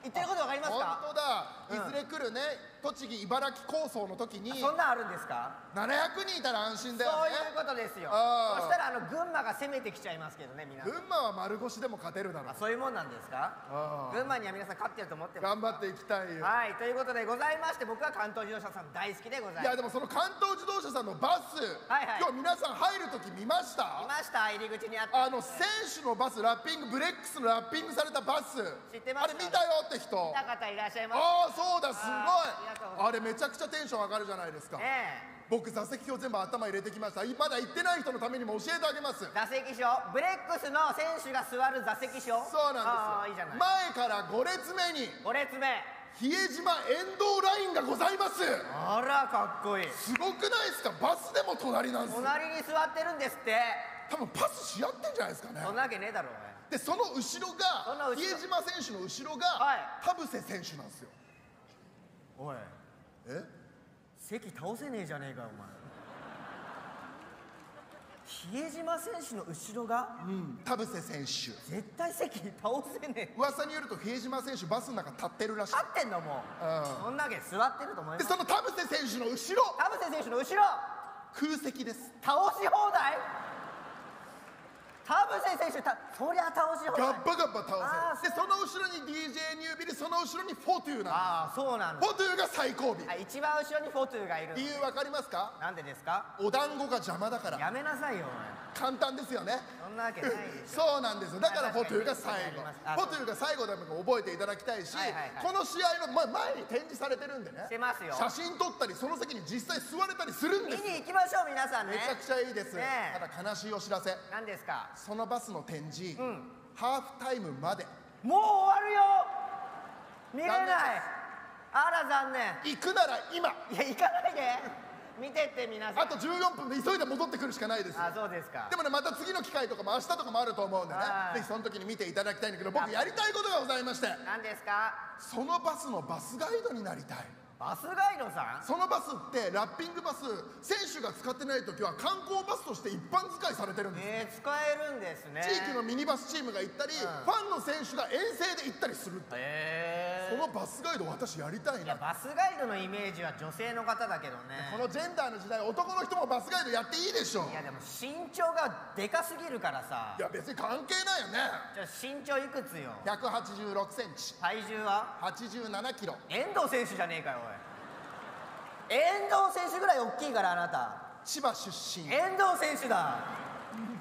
言ってることわかりますか？本当だ。いずれ来るね、栃木茨城構想の時にそんなんあるんですか？700人いたら安心だよね。そういうことですよ。そしたら群馬が攻めてきちゃいますけどね、皆さん。群馬は丸腰でも勝てるだろう。そういうもんなんですか？群馬には皆さん勝ってると思ってます。頑張っていきたいよ。はい、ということでございまして、僕は関東自動車さん大好きでございます。いや、でもその関東自動車さんのバス、今日皆さん入る時見ました？見ました。入り口にあった選手のバス、ラッピング、ブレックスのラッピングされたバス、知ってます？あれ見たよって人。見た方いらっしゃいます。ああ、そうだ、すごい。あれめちゃくちゃテンション上がるじゃないですか。僕座席表全部頭入れてきました。まだ行ってない人のためにも教えてあげます。座席表、ブレックスの選手が座る座席表。そうなんですよ。いいじゃない。前から5列目に5列目比江島沿道ラインがございます。あら、かっこいい。すごくないですか？バスでも隣なんです。隣に座ってるんですって。多分パスし合ってんじゃないですかね。そんなわけねえだろうね。で、その後ろが比江島選手の後ろが田臥選手なんですよ。おい、え、席倒せねえじゃねえかお前。比江島選手の後ろが、田臥選手。絶対席倒せねえ。噂によると比江島選手バスの中立ってるらしい。立ってんのもう、そんなわけ座ってると思いま。ですその田臥選手の後ろ、田臥選手の後ろ空席です。倒し放題。田臥選手そりゃ倒し放題。ガッバガッバ倒あーせる。でその後ろに DJ ニュービル、その後ろにフォトゥーなんああそうなんです。だ。フォトゥーが最後尾。一番後ろにフォトゥがいる。理由わかりますか？なんでですか？お団子が邪魔だから。やめなさいよ簡単ですよね。お前。そんなわけないでしょ。そうなんですよ。だからフォトゥーが最後。あフォトゥーが最後だと覚えていただきたいし、はいはいはいこの試合の前に展示されてるんでね。してますよ。写真撮ったりその席に実際座れたりするんですよ。見に行きましょう皆さんね。めちゃくちゃいいです。ねえただ悲しいお知らせ。何ですか？そのバスの展示、ハーフタイムまで。もう終わるよ。見れない。あら残念。行くなら今。いや行かないで。見てって皆さん。あと14分で急いで戻ってくるしかないですよ。あ、そうですか。でもね、また次の機会とかも明日とかもあると思うんでね、はいぜひその時に見ていただきたいんだけど、僕やりたいことがございまして、何ですか？そのバスのバスガイドになりたい。バスガイドさん？そのバスってラッピングバス、選手が使ってない時は観光バスとして一般使いされてるんです。使えるんですね。地域のミニバスチームが行ったり、ファンの選手が遠征で行ったりするって。そのバスガイド私やりたいな。いやバスガイドのイメージは女性の方だけどね。このジェンダーの時代、男の人もバスガイドやっていいでしょ。いやでも身長がでかすぎるからさ。いや別に関係ないよね。じゃあ身長いくつよ？186センチ、体重は87キロ。遠藤選手じゃねえかよおい。遠藤選手ぐらい大きいからあなた。千葉出身。遠藤選手だ。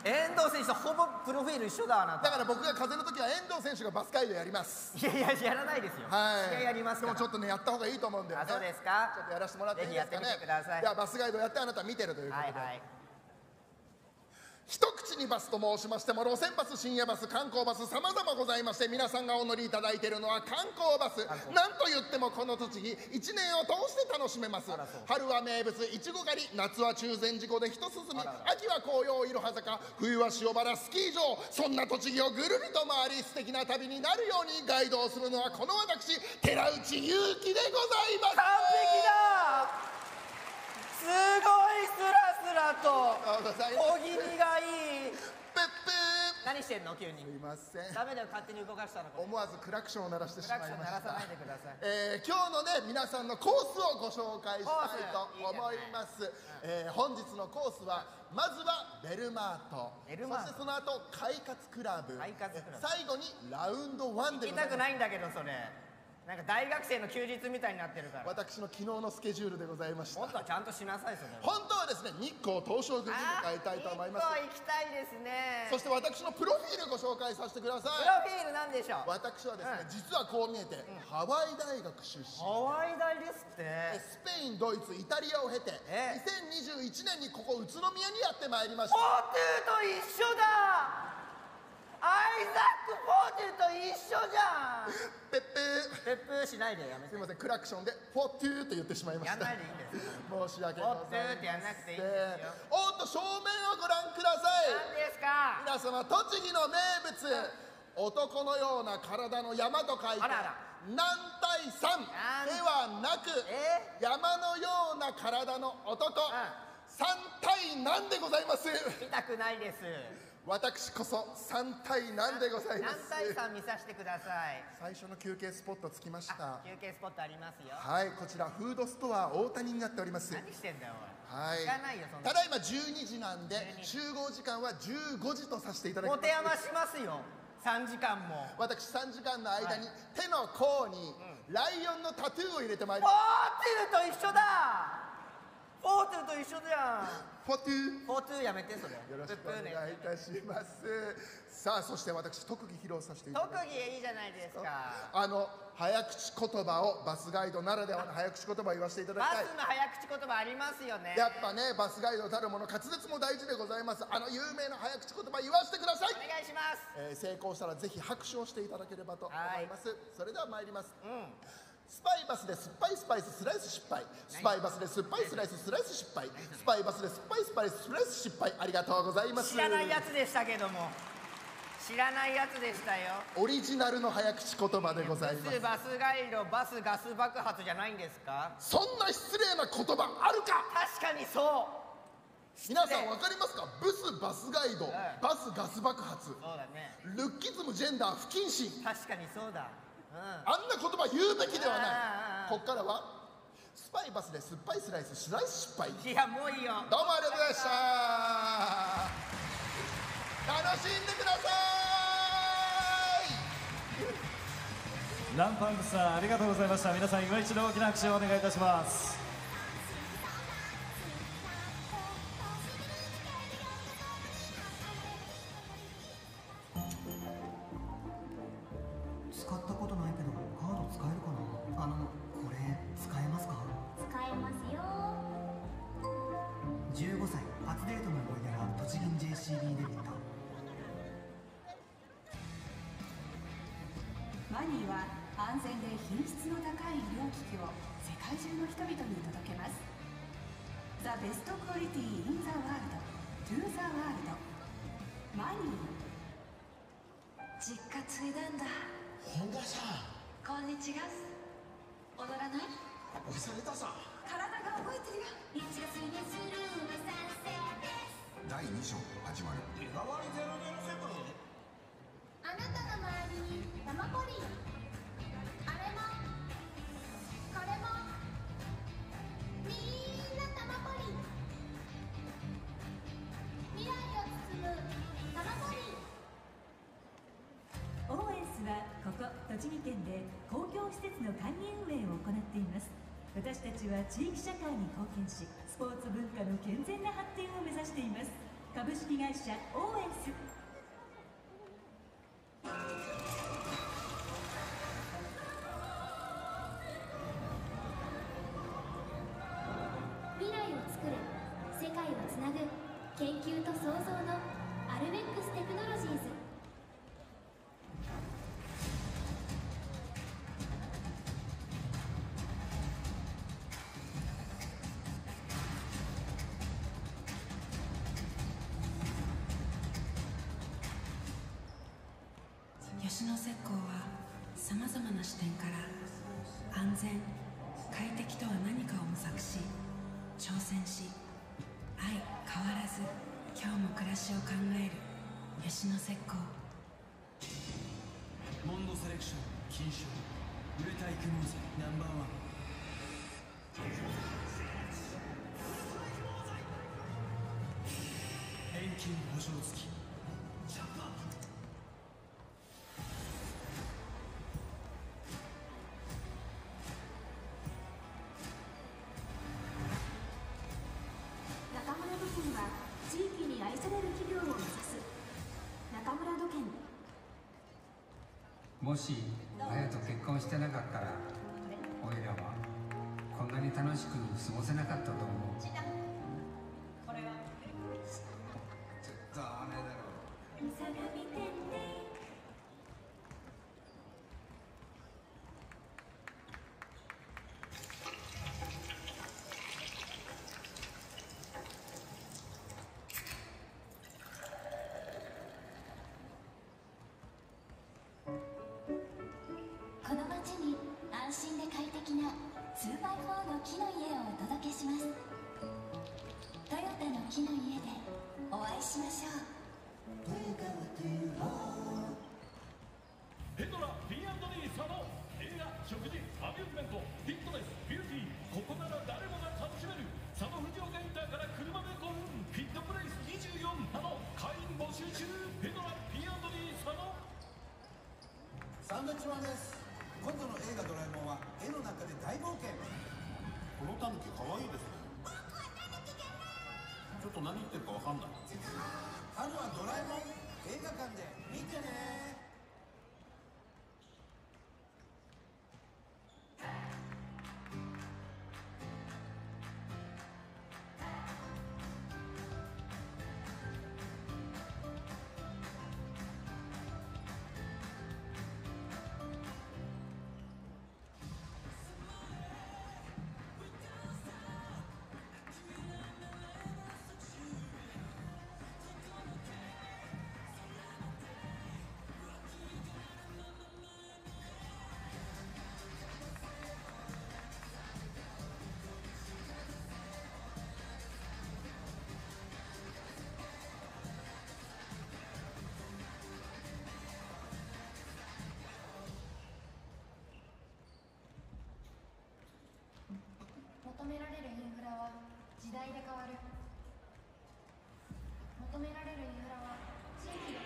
遠藤選手とほぼプロフィール一緒だあなた。だから僕が風邪の時は遠藤選手がバスガイドやります。いやいややらないですよ。はい。試合やりますから。でもちょっとねやった方がいいと思うんだよね。あ、そうですか。ちょっとやらせてもらっていいですかね。ぜひやってみてください。ではバスガイドやってあなた見てるということで。はいはい。一口にバスと申しましても、路線バス、深夜バス、観光バス、様々ございまして、皆さんがお乗りいただいているのは観光バス。なんと言ってもこの栃木、一年を通して楽しめます。春は名物いちご狩り、夏は中禅寺湖で一進み、秋は紅葉いろは坂、冬は塩原スキー場。そんな栃木をぐるりと回り、素敵な旅になるようにガイドをするのはこの私、寺内優輝でございます。完璧だ。すごいスラスラと小気味がいい。ペッペー。何してんの急に。すいません。ダメだよ勝手に動かしたの。思わずクラクションを鳴らしてしまいました。クラクション鳴らさないでください。今日のね皆さんのコースをご紹介したいと思います。本日のコースはまずはベルマート、そしてその後快活クラブ、最後にラウンド1でございます。行きたくないんだけどそれ。なんか大学生の休日みたいになってるから。私の昨日のスケジュールでございました。本当はちゃんとしなさいそれ。本当はですね、日光東照宮に向かいたいと思います。日光行きたいですね。そして私のプロフィールご紹介させてください。プロフィールなんでしょう。私はですね、実はこう見えて、ハワイ大学出身。ハワイ大ですって。スペイン、ドイツ、イタリアを経て、2021年にここ宇都宮にやってまいりました。フォトゥと一緒だ。アイザック・フォートゥと一緒じゃん。ペッペー。ペップーしないでやめて。すみません、クラクションでフォトゥーと言ってしまいました。やんないでいいんです。申し訳ございません。フォトゥーってやんなくていいんですよ。おっと、正面をご覧ください。何ですか。皆様、栃木の名物、男のような体の山と書いて何対3ではなく、山のような体の男、3対何でございます。見たくないです。私こそ3対何でございます。何対3見させてください。最初の休憩スポット着きました。休憩スポットありますよ。はい、こちらフードストア大谷になっております。何してんだよおい。はい、知らないよそんな。ただいま12時なんで集合時間は15時とさせていただきます。持て余しますよ3時間も。私3時間の間に手の甲にライオンのタトゥーを入れてまいります。フォートゥーと一緒だ。フォートゥーと一緒じゃん。フォトゥー。フォートゥーやめてそれ。よろしくお願いいたします。さあ、そして私特技披露させていただきます。特技いいじゃないですか。早口言葉をバスガイドならではの早口言葉を言わせていただきたい。バスの早口言葉ありますよね。やっぱね、バスガイドたるもの滑舌も大事でございます。有名な早口言葉言わせてください。お願いします。成功したらぜひ拍手をしていただければと思います。それでは参ります。スパイバスで酸っぱいスパイススライス失敗。スパイバスで酸っぱいスライススライス失敗。スパイバスで酸っぱいスパイススライス失敗。ありがとうございます。知らないやつでしたけども。知知らないやつでしたよ。オリジナルの早口言葉でございます。バスガイド、バスガス爆発じゃないんですか？そんな失礼な言葉あるか。確かにそう。皆さん分かりますか？ブスバスガイド、バスガス爆発。そうだね。ルッキズムジェンダー不謹慎。確かにそうだ。あんな言葉言うべきではない。こっからはスパイバスで酸っぱいスライススライス失敗。いやもういいよ。どうもありがとうございました。楽しんでください。ランパンプさんありがとうございました。皆さん今一度大きな拍手をお願いいたします。使ったことないけどカード使えるかな。これ使えますか？使えますよ。15歳初デートの思い出は栃木 JCB デビュート。マニーは安全で品質の高い医療機器を世界中の人々に届けます。 The best quality in the world to the world マニー。実家継いだんだ。本田さん、こんにちは。踊らない？押されたさ。体が覚えてるよ。1月にするは賛成です。第2章始まる。日替わり007。あなたの周りに生ポリあれもこれもみんな生ポリ。未来を包む生ポリ。オーエンスはここ栃木県で公共施設の管理運営を行っています。私たちは地域社会に貢献し、スポーツ文化の健全な発展を目指しています。株式会社オーエンス。未来を作る、世界をつなぐ、研究と創造のアルベックステクノロジーズ。吉野石膏はさまざまな視点から安全・快適とは何かを模索し、挑戦し、相変わらず今日も暮らしを考える吉野石膏。モンドセレクション金賞売れた育毛剤ナンバーワン。返金保証付き。中村土建は地域に愛される企業を目指す。中村土建。もし綾と結婚してなかったらおいらはこんなに楽しく過ごせなかったと思う。これはダメだろ。この街に安心で快適な 2x4 の木の家をお届けします。トヨタの木の家でお会いしましょう。ペドラ P&D 佐野。映画、食事、アミューズメント、フィットネス、ビューティー、ここなら誰もが楽しめる。佐野藤岡インターから車で5分。フィットプレイス24。佐野会員募集中。ペドラ P&D 佐野。サンドウィッチマンです。今度の映画ドラえもんは絵の中で大冒険。このタヌキ可愛いですね。ちょっと何言ってるかわかんない。春はドラえもん映画館で見てね。代で変わる。求められるインフラは地域で。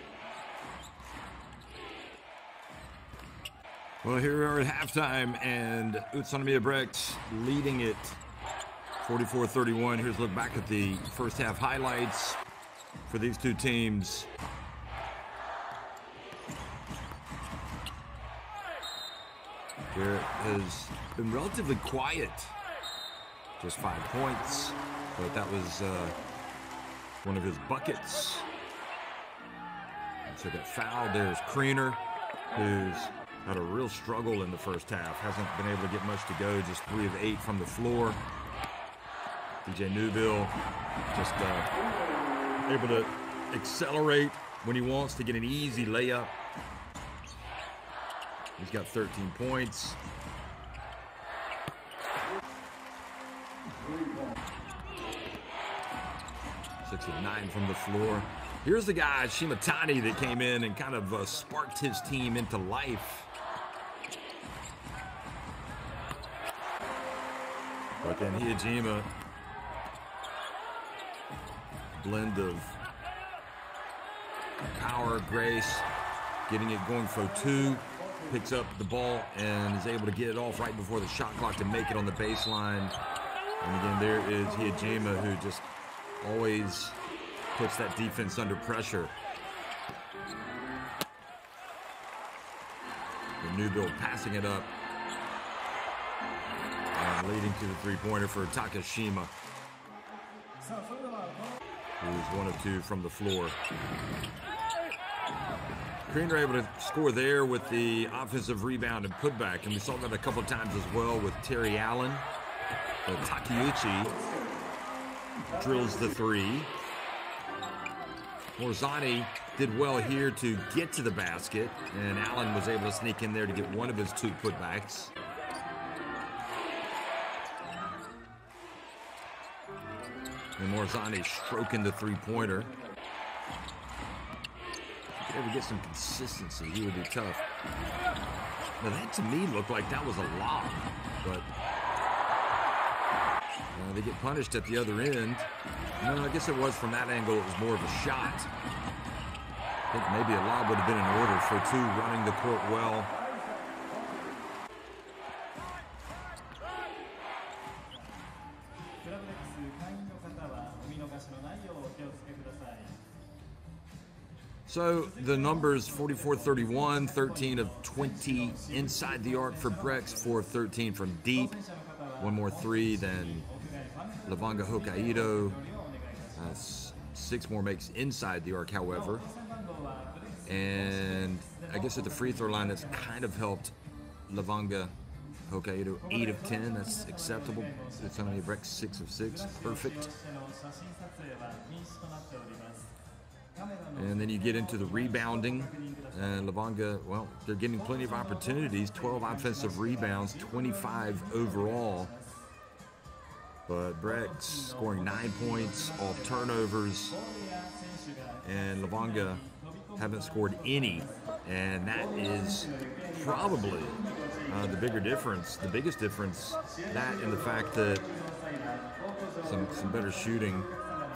Well, here we are at halftime, and UTSUNOMIYA BREX leading it 44-31. Here's a look back at the first half highlights for these two teams. Garrett has been relatively quiet, just 5 points, but that was one of his buckets. And so got fouled. There's Kriener, who's had a real struggle in the first half. Hasn't been able to get much to go, just 3 of 8 from the floor. DJ Newville just able to accelerate when he wants to get an easy layup. He's got 13 points. Six of 9 from the floor. Here's the guy, Shimatani, that came in and kind of sparked his team into life. But then Hijima, blend of power, grace, getting it going for 2, picks up the ball and is able to get it off right before the shot clock to make it on the baseline. And again, there is Hijima, who just always puts that defense under pressure. The Newville passing it up and leading to the three-pointer for Takashima, who's 1 of 2 from the floor. Kriener able to score there with the offensive rebound and putback, and we saw that a couple of times as well with Terry Allen. But Takeuchi drills the 3. Morzani did well here to get to the basket, and Allen was able to sneak in there to get 1 of his 2 putbacks. And Morzani stroking the three-pointer. If ever get some consistency, he would be tough. Now that to me looked like that was a lob, but they get punished at the other end. No, I guess it was from that angle. It was more of a shot. I think maybe a lob would have been in order for 2 running the court well. So the numbers 44-31, 13 of 20 inside the arc for BREX, 4 of 13 from deep. 1 more 3 than LEVANGA HOKKAIDO. 6 more makes inside the arc, however. And I guess at the free throw line, that's kind of helped LEVANGA HOKKAIDO. 8 of 10, that's acceptable. It's only BREX 6 of 6, perfect. And then you get into the rebounding, and LEVANGA, well, they're getting plenty of opportunities. 12 offensive rebounds, 25 overall. But BREX scoring 9 points off turnovers, and LEVANGA haven't scored any, and that is probably the bigger difference, the biggest difference, that and the fact that some better shooting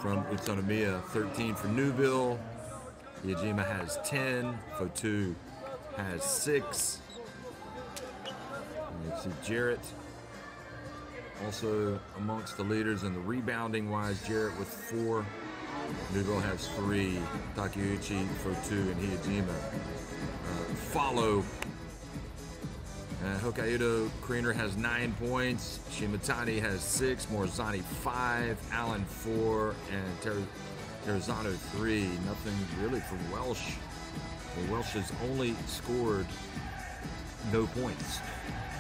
from UTSUNOMIYA. 13 for Newville. Hijima has 10. Fotu has 6. And you see Jarrett also amongst the leaders in the rebounding wise. Jarrett with 4. Newville has 3. Takeuchi, Fotu, and Hijima follow. Hokkaido, Kriener has 9 points. Shimatani has 6. Morzani 5. Allen 4. And Terzano 3. Nothing really for Welsh. Well, Welsh has only scored no points.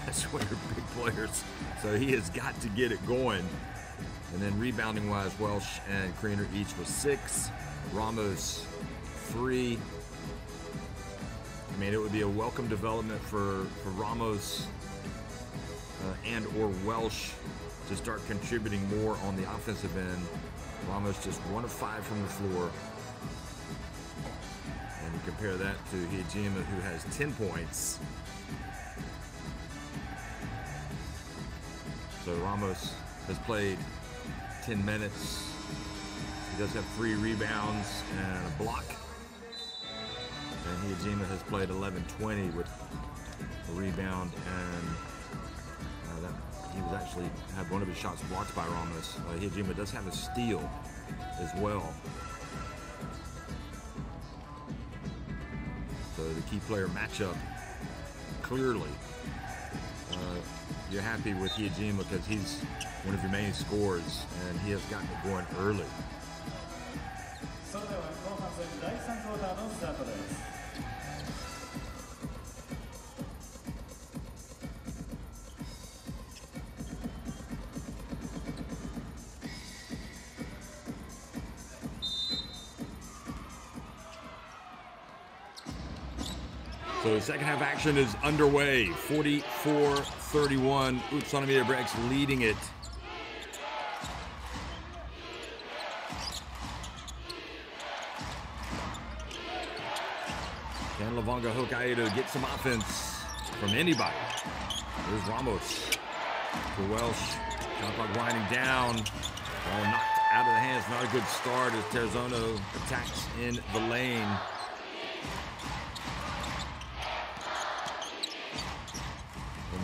That's one of your big players. So he has got to get it going. And then rebounding wise, Welsh and Kriener each with 6. Ramos 3. I mean, it would be a welcome development for Ramos and or Welsh to start contributing more on the offensive end. Ramos just 1 of 5 from the floor. And you compare that to Hijima, who has 10 points. So Ramos has played 10 minutes. He does have 3 rebounds and a block. And Hijima has played 11-20 with a rebound, and he was actually had one of his shots blocked by Ramos. Hijima does have a steal as well. So the key player matchup, clearly, you're happy with Hijima because he's one of your main scorers, and he has gotten it going early. So the second half action is underway. 44-31, UTSUNOMIYA BREX leading it. Can LEVANGA HOKKAIDO get some offense from anybody? There's Ramos for Welsh. Shot clock winding down. Ball knocked out of the hands. Not a good start as Terzono attacks in the lane.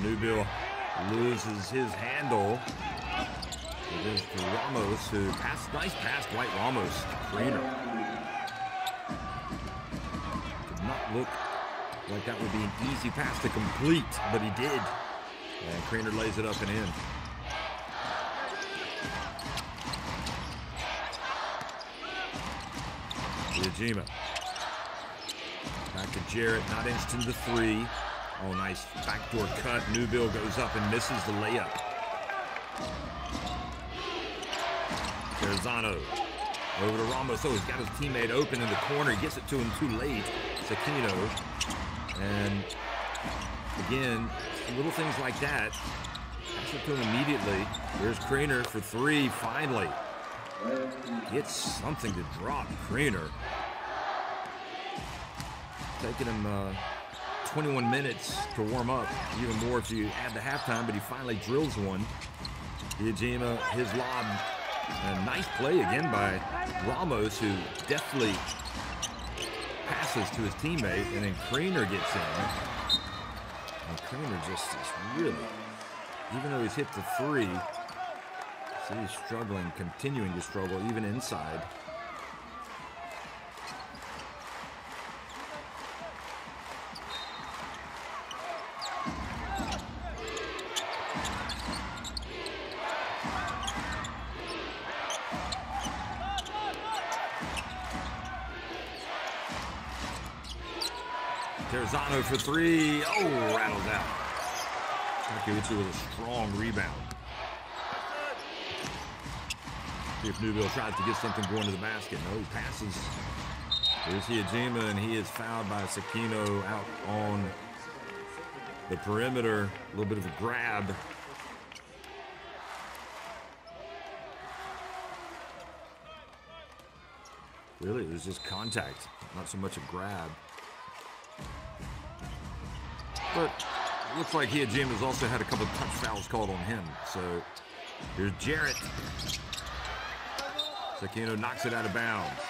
Nubil loses his handle. It is to Ramos, who passed, nice pass, Dwight Ramos to Kriener. Did not look like that would be an easy pass to complete, but he did. And Kriener lays it up and in. Hijima. Back to Jarrett, not instant to 3. Oh, nice backdoor cut. Nubil goes up and misses the layup. Terzono over to Ramos. Oh, he's got his teammate open in the corner. He gets it to him too late. Sakino. And again, little things like that. Pass it to him immediately. There's Kriener for 3, finally. Gets something to drop. Kriener. Taking him 21 minutes to warm up, even more if you add the halftime, but he finally drills one. Hijima, his lob, and nice play again by Ramos, who deftly passes to his teammate, and then Kriener gets in. And Kriener just is really, even though he's hit the 3, see he's struggling, continuing to struggle, even inside. Terzono for 3. Oh, rattles out. Takeuchi with a strong rebound. See if Nubil tries to get something going to the basket. No, he passes. Here's Hijima, and he is fouled by Sakino out on the perimeter. A little bit of a grab. Really, it was just contact, not so much a grab. But it looks like Hijima has also had a couple of touch fouls called on him. So here's Jarrett. Sakino knocks it out of bounds.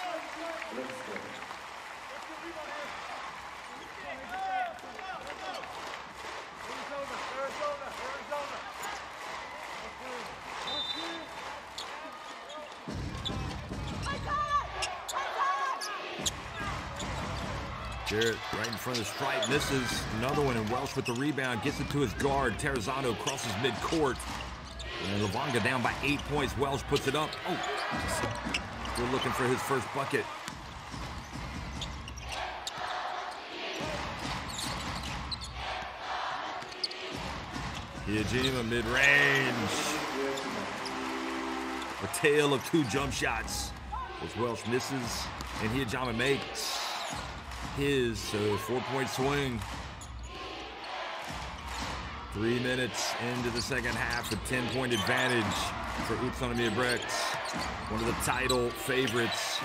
Jarrett right in front of the stripe, misses another one, and Welsh with the rebound, gets it to his guard. Terzono crosses midcourt, and LEVANGA down by 8 points. Welsh puts it up. Oh, still looking for his first bucket. Hijima mid-range. A tale of 2 jump shots as Welsh misses, and Hijima makes his 4-point swing. 3 minutes into the second half, a 10-point advantage for UTSUNOMIYA BREX. One of the title favorites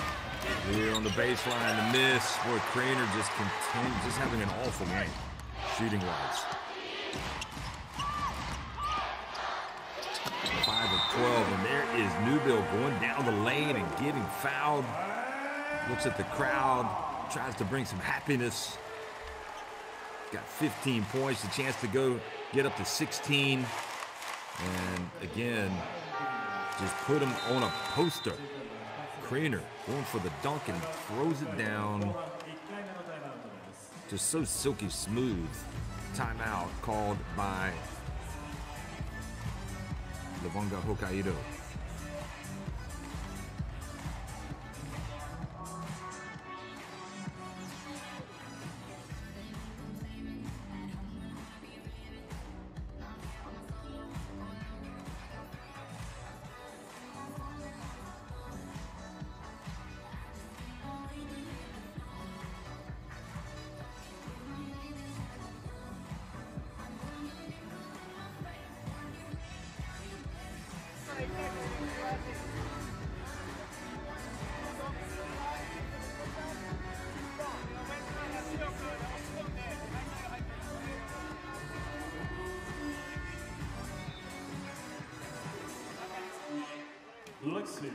here on the baseline. The miss. Boy, Kriener just continues, just having an awful night shooting-wise. 5 of 12, and there is Newbill going down the lane and getting fouled. Looks at the crowd, tries to bring some happiness. Got 15 points, a chance to go get up to 16. And again, just put him on a poster. Creener going for the dunk and throws it down. Just so silky smooth. Timeout called by LEVANGA HOKKAIDO. Let's see.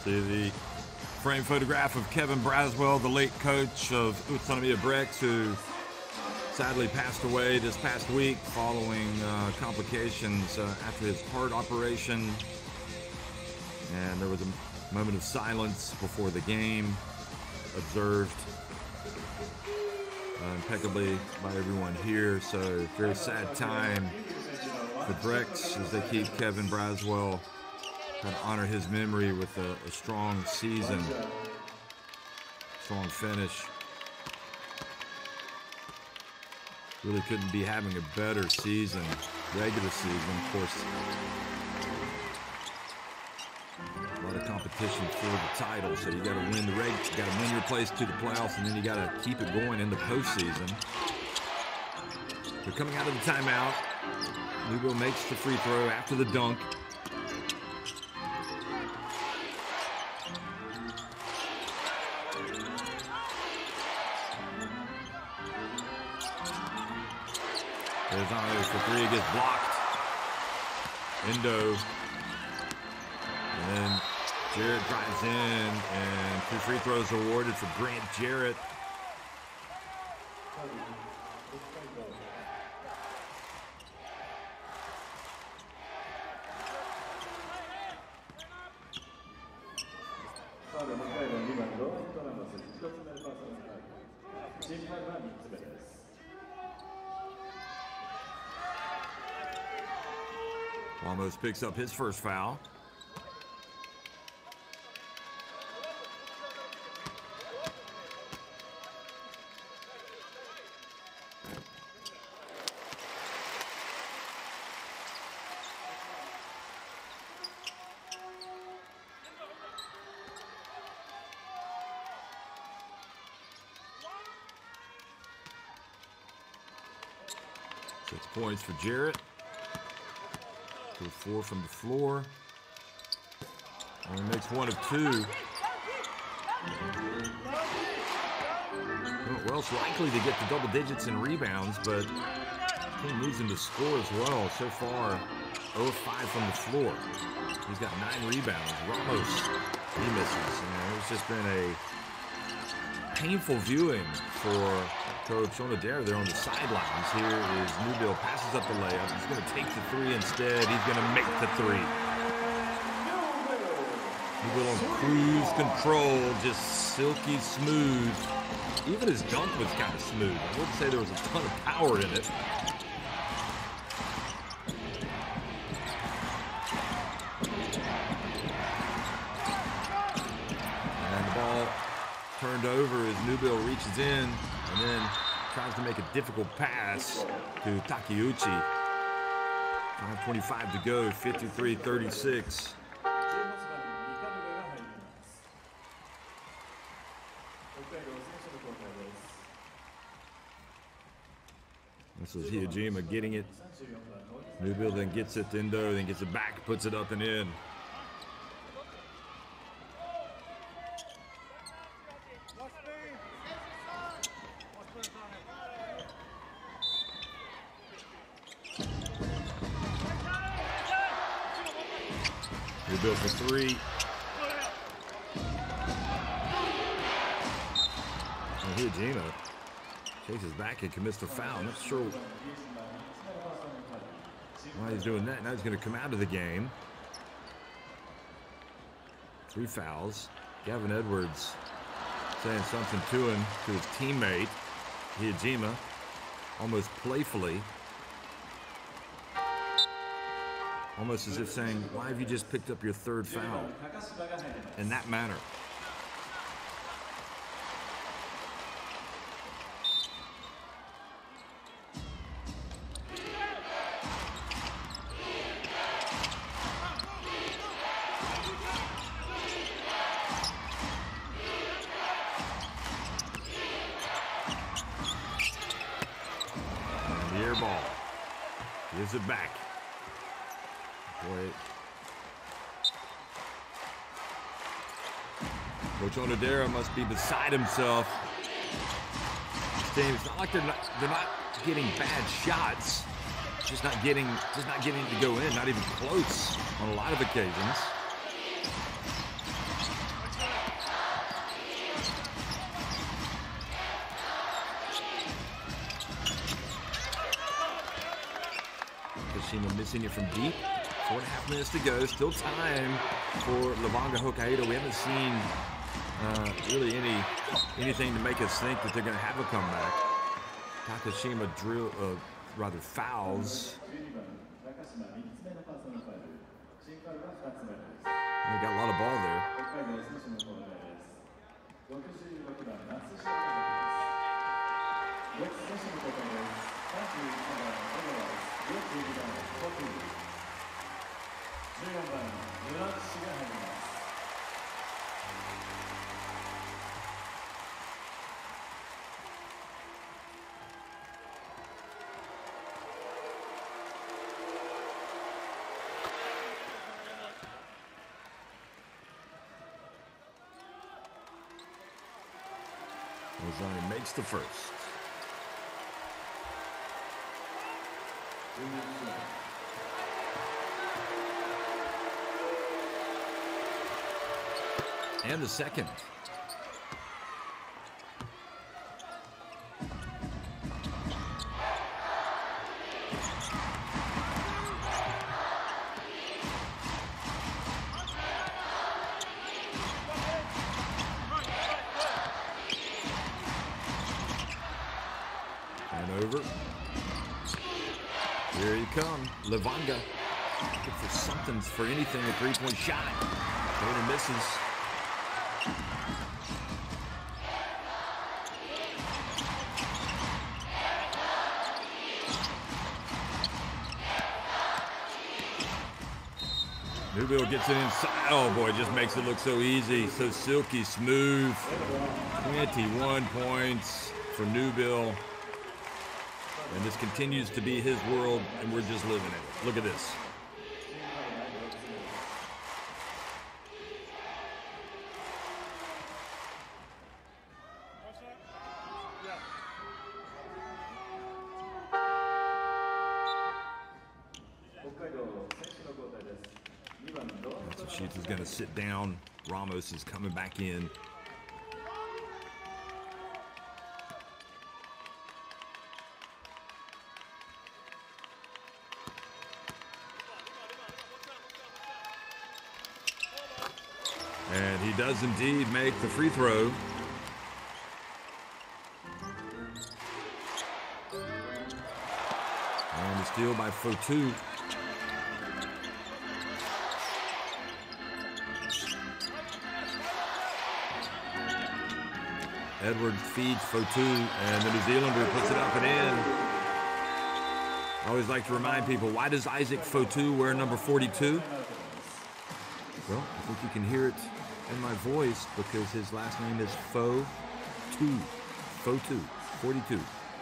See the frame photograph of Kevin Braswell, the late coach of UTSUNOMIYA BREX, who sadly passed away this past week following complications after his heart operation. And there was a moment of silence before the game, observed impeccably by everyone here. So very sad time for BREX as they keep Kevin Braswell, trying to honor his memory with a strong season, strong finish. Really couldn't be having a better season, regular season, of course. A lot of competition for the title, so you got to win the reg, you got to win your place to the playoffs, and then you got to keep it going in the postseason. They're coming out of the timeout. Newbill makes the free throw after the dunk. Rezano for three, gets blocked. Endo. And then Jarrett drives in, and 2 free throws awarded for Grant Jarrett. Almost picks up his first foul. Six points for Jarrett. 4 from the floor. Only makes 1 of 2. Well, it's likely to get to double digits in rebounds, but the team needs him to score as well. So far, 0 of 5 from the floor. He's got 9 rebounds. Ramos, he misses. It's just been a painful viewing for Coach Onodera there on the sidelines. Here is Newbill, passes up the layup. He's going to take the 3 instead. He's going to make the 3. Newbill on cruise control, just silky smooth. Even his dunk was kind of smooth. I wouldn't say there was a ton of power in it. And the ball turned over as Newbill reaches in and then tries to make a difficult pass to Takeuchi. 5:25 to go, 53-36. This was Hiyojima getting it. Newbill then gets it to Endo, then gets it back, puts it up and in. New-Bill for three. And Hijima chases back and commits the foul. Not sure why he's doing that. Now he's going to come out of the game. 3 fouls. Gavin Edwards saying something to him, to his teammate, Hijima, almost playfully. Almost as if saying, why have you just picked up your 3rd foul in that manner? And the air ball gives it back. Boy. Coach Onodera must be beside himself. It's not like they're not getting bad shots. Just not getting to go in, not even close on a lot of occasions. Kashima missing it from deep. 4.5 minutes to go. Still time for Levanga Hokkaido. We haven't seen really anything to make us think that they're going to have a comeback. Takashima fouls. They got a lot of ball there. Ozani makes the first. And the second. And over. Here you come, Levanga. Looking for something, for anything, a 3-point shot. Taylor misses. New-Bill gets it inside. Oh boy, just makes it look so easy, so silky smooth. 21 points for New-Bill. And this continues to be his world, and we're just living it. Look at this. Sheets is going to sit down. Ramos is coming back in. And he does indeed make the free throw. And the steal by Fotu. Edwards feeds Fotu, and the New Zealander puts it up and in. I always like to remind people, why does Isaac Fotu wear number 42? Well, I think you can hear it in my voice because his last name is Fotu. Fotu, 42.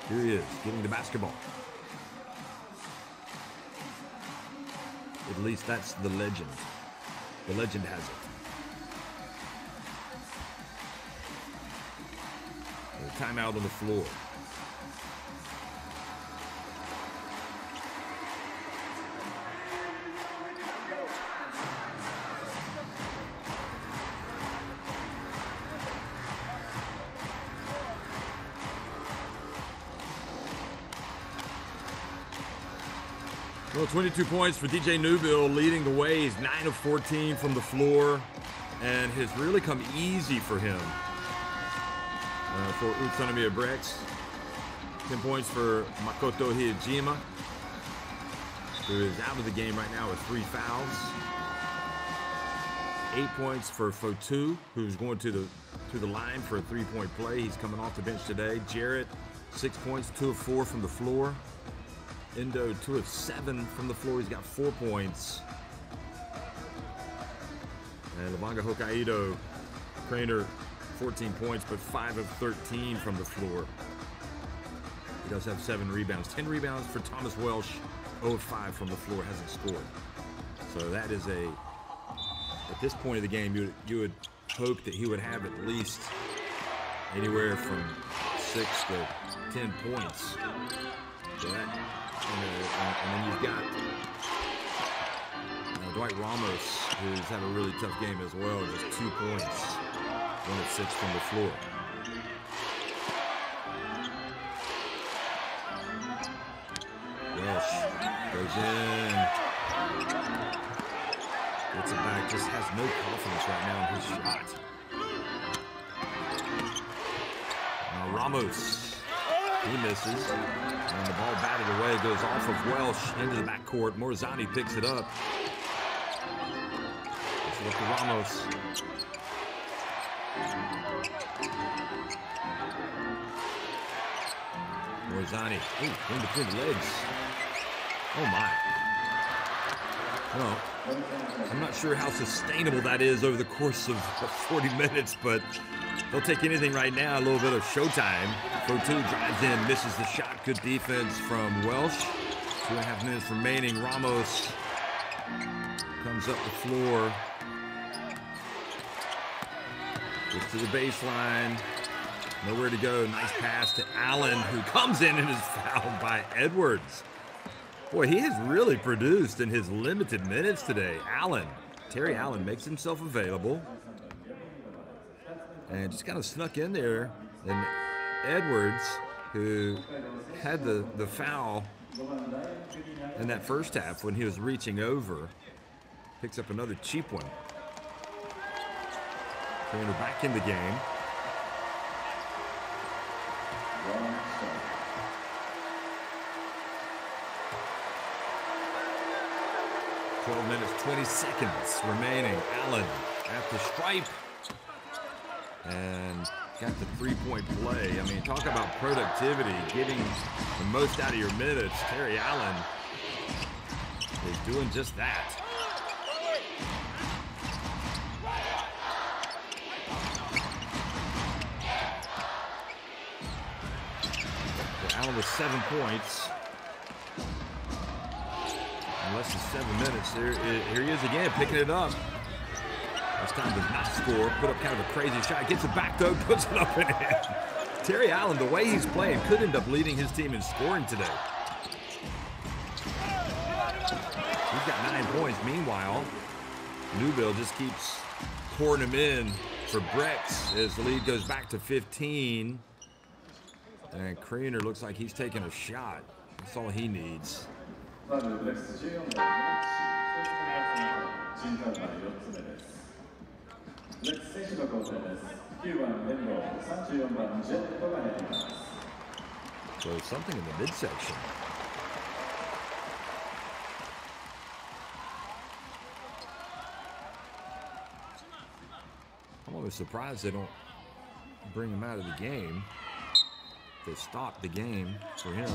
Here he is, getting the basketball. At least that's the legend. The legend has it. Timeout on the floor. Well, 22 points for DJ Newbill, leading the way. He's 9 of 14 from the floor, and has really come easy for him. For UTSUNOMIYA BREX. 10 points for Makoto Hijima, who is out of the game right now with 3 fouls. 8 points for Fotu, who's going to the line for a 3-point play. He's coming off the bench today. Jarrett, 6 points, 2 of 4 from the floor. Endo, 2 of 7 from the floor. He's got 4 points. And LEVANGA Hokkaido, Craner, 14 points, but 5 of 13 from the floor. He does have 7 rebounds. 10 rebounds for Thomas Welsh, 0 of 5 from the floor, hasn't scored. So that is at this point of the game, you would hope that he would have at least anywhere from 6 to 10 points. So that, and then you've got Dwight Ramos, who's had a really tough game as well, just 2 points, 1 of 6 from the floor. Welsh goes in, gets it back, just has no confidence right now in his shot. Now Ramos, he misses, and the ball batted away, goes off of Welsh into the backcourt. Morzani picks it up. Let's look at Ramos. Morzani, in between the legs. Oh my. Well, I'm not sure how sustainable that is over the course of 40 minutes, but they'll take anything right now, a little bit of showtime. Fotu drives in, misses the shot. Good defense from Welsh. 2.5 minutes remaining. Ramos comes up the floor. Gets to the baseline. Nowhere to go. Nice pass to Allen, who comes in and is fouled by Edwards. Boy, he has really produced in his limited minutes today. Allen, Terry Allen makes himself available and just kind of snuck in there. And Edwards, who had the foul in that first half when he was reaching over, picks up another cheap one. Turner back in the game. 12 minutes, 20 seconds remaining. Allen at the stripe. And got the 3-point play. I mean, talk about productivity, getting the most out of your minutes. Terry Allen is doing just that. So Allen with 7 points. In less than 7 minutes. Here he is again, picking it up. This time does not score. Put up kind of a crazy shot. Gets it back though, puts it up and in. Terry Allen, the way he's playing, could end up leading his team in scoring today. He's got 9 points. Meanwhile, Newbill just keeps pouring him in for BREX as the lead goes back to 15. And Craner looks like he's taking a shot. That's all he needs. So something in the midsection. I'm always surprised they don't bring him out of the game. They stopped the game for him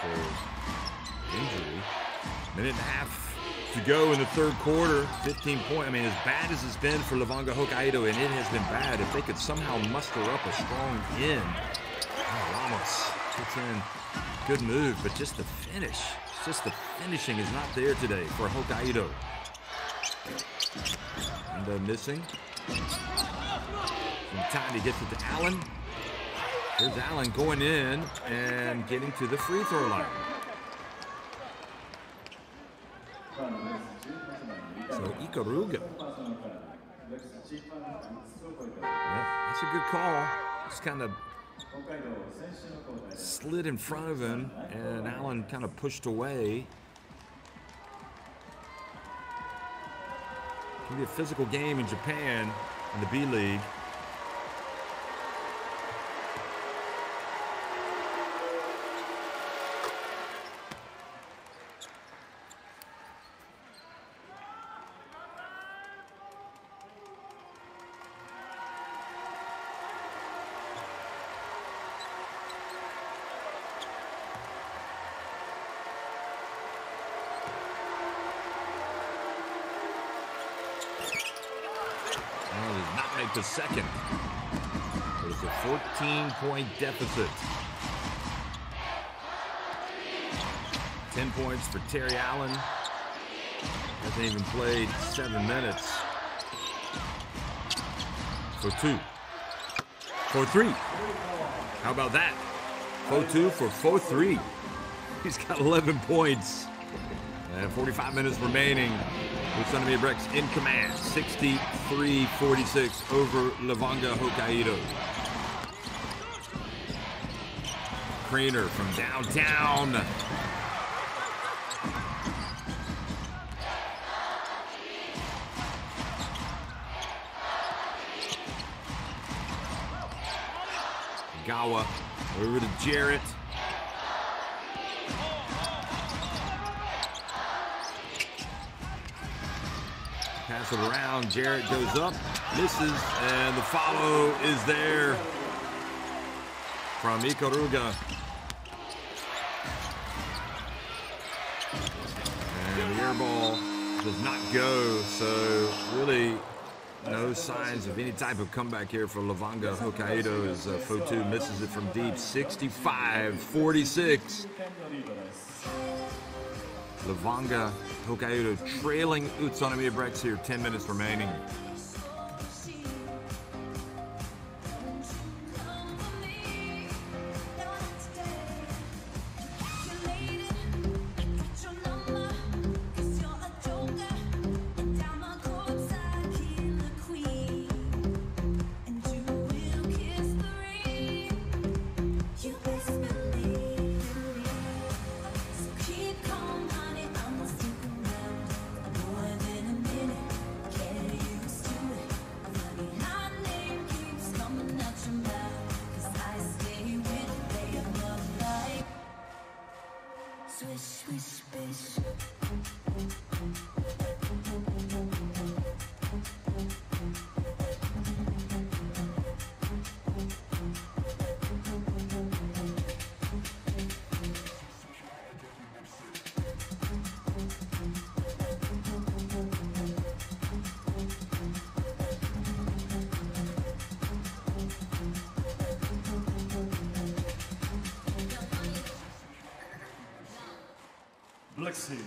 for injury. Minute and a half to go in the third quarter. 15 points. I mean, as bad as it's been for LEVANGA Hokkaido, and it has been bad, if they could somehow muster up a strong end. Oh, Ramos gets in. Good move, but just the finish. Just the finishing is not there today for Hokkaido. And missing. Some time to get to Allen. Here's Allen going in and getting to the free throw line. So Ikaruga. Yeah, that's a good call. Just kind of slid in front of him, and Allen kind of pushed away. It can be a physical game in Japan in the B.LEAGUE. Does not make the second. But it's a 14-point deficit. 10 points for Terry Allen. Hasn't even played 7 minutes. For 2. For 3. How about that? For 2 for 4-3. He's got 11 points. And 45 minutes remaining. UTSUNOMIYA BREX in command, 63-46 over LEVANGA HOKKAIDO. Craner from downtown. Gawa over to Jarrett. Pass it around, Jarrett goes up, misses, and the follow is there from Ikaruga. And the air ball does not go, so really no signs of any type of comeback here for LEVANGA HOKKAIDO as Fotu misses it from deep, 65-46. LEVANGA HOKKAIDO trailing UTSUNOMIYA BREX here, 10 minutes remaining. Lexi.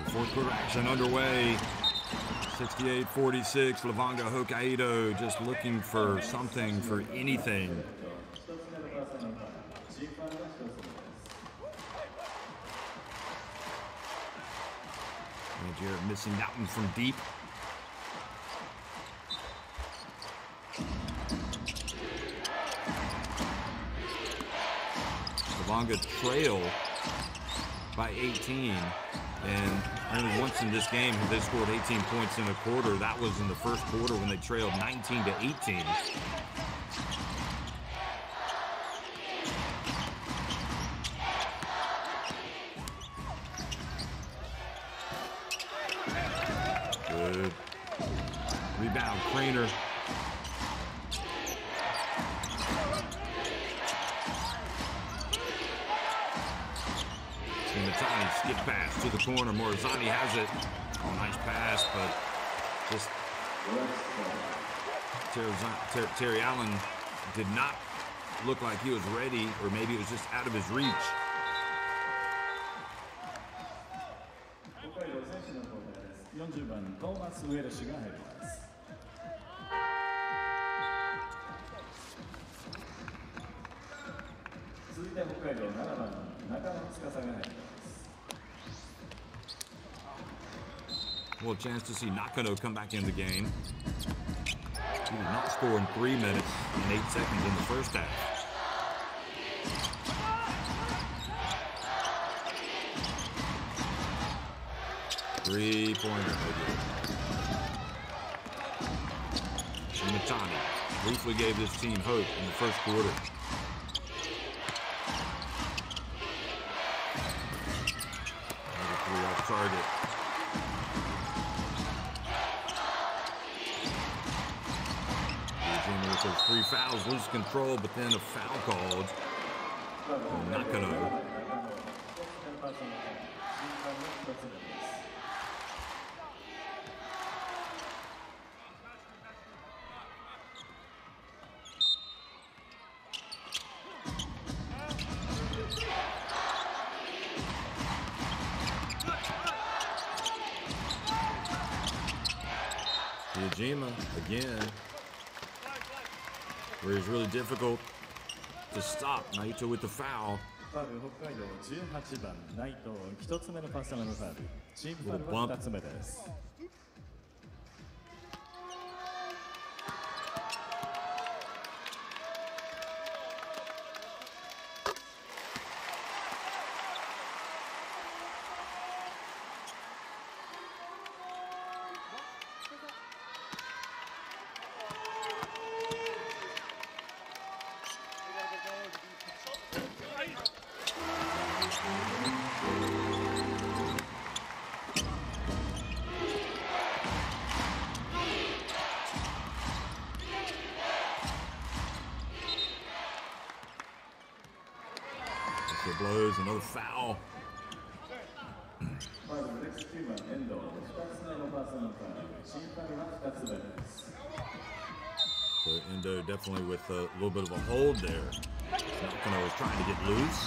Fourth quarter action underway. 68-46, LEVANGA HOKKAIDO just looking for something, for anything. And Jarrett missing that one from deep. Levanga trail by 18, and only once in this game have they scored 18 points in a quarter. That was in the first quarter when they trailed 19 to 18. Good rebound, Craner. Matani skip pass to the corner. Morazani has it. Oh, nice pass, but just Terry Allen did not look like he was ready, or maybe it was just out of his reach. Well, a chance to see Nakano come back in the game. He did not score in 3 minutes and 8 seconds in the first half. Three-pointer. Shimatani briefly gave this team hope in the first quarter. Another three off target. With those 3 fouls, lose control, but then a foul called. Not gonna. Yajima again. Where it's really difficult to stop. Naito with the foul. Little bump. Blows, another foul. So Endo definitely with a little bit of a hold there. Nakano was trying to get loose.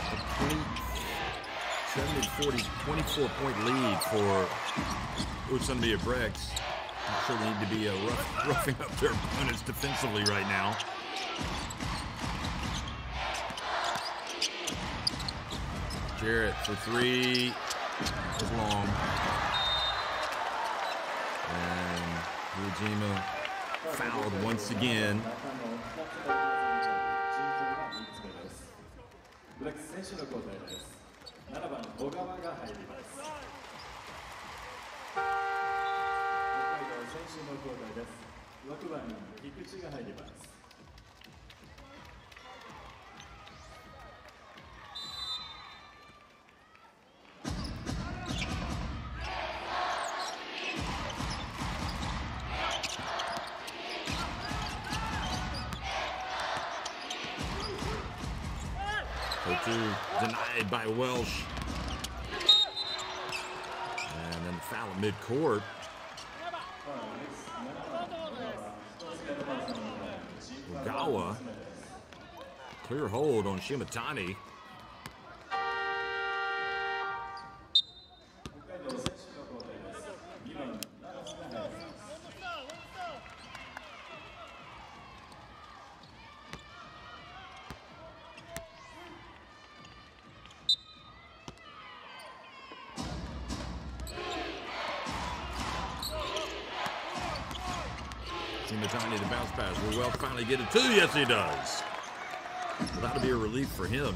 A 70-40, 24-point lead for UTSUNOMIYA BREX. Not sure they need to be roughing up their opponents defensively right now. Jarrett for 3 is long. And Ujima fouled once again. Denied by Welsh. And then the foul at midcourt. Ogawa. Clear hold on Shimatani. Simatani, the bounce pass. Will Welch finally get it too? Yes, he does. Well, that'll be a relief for him.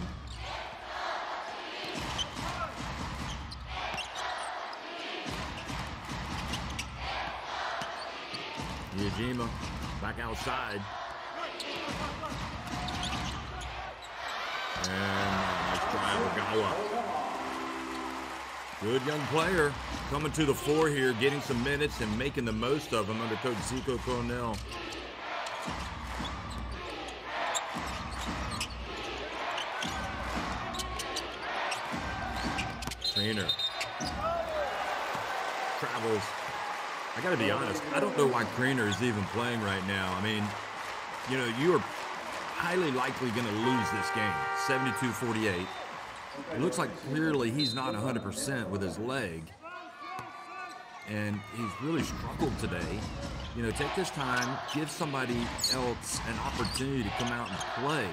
Yajima back outside. And nice drive, Ogawa. Good young player coming to the floor here, getting some minutes and making the most of them under Coach Zico Cornell. Trainer travels. I got to be honest, I don't know why Craner is even playing right now. I mean, you know, you are highly likely going to lose this game, 72-48. It looks like clearly he's not 100% with his leg, and he's really struggled today. You know, take this time, give somebody else an opportunity to come out and play.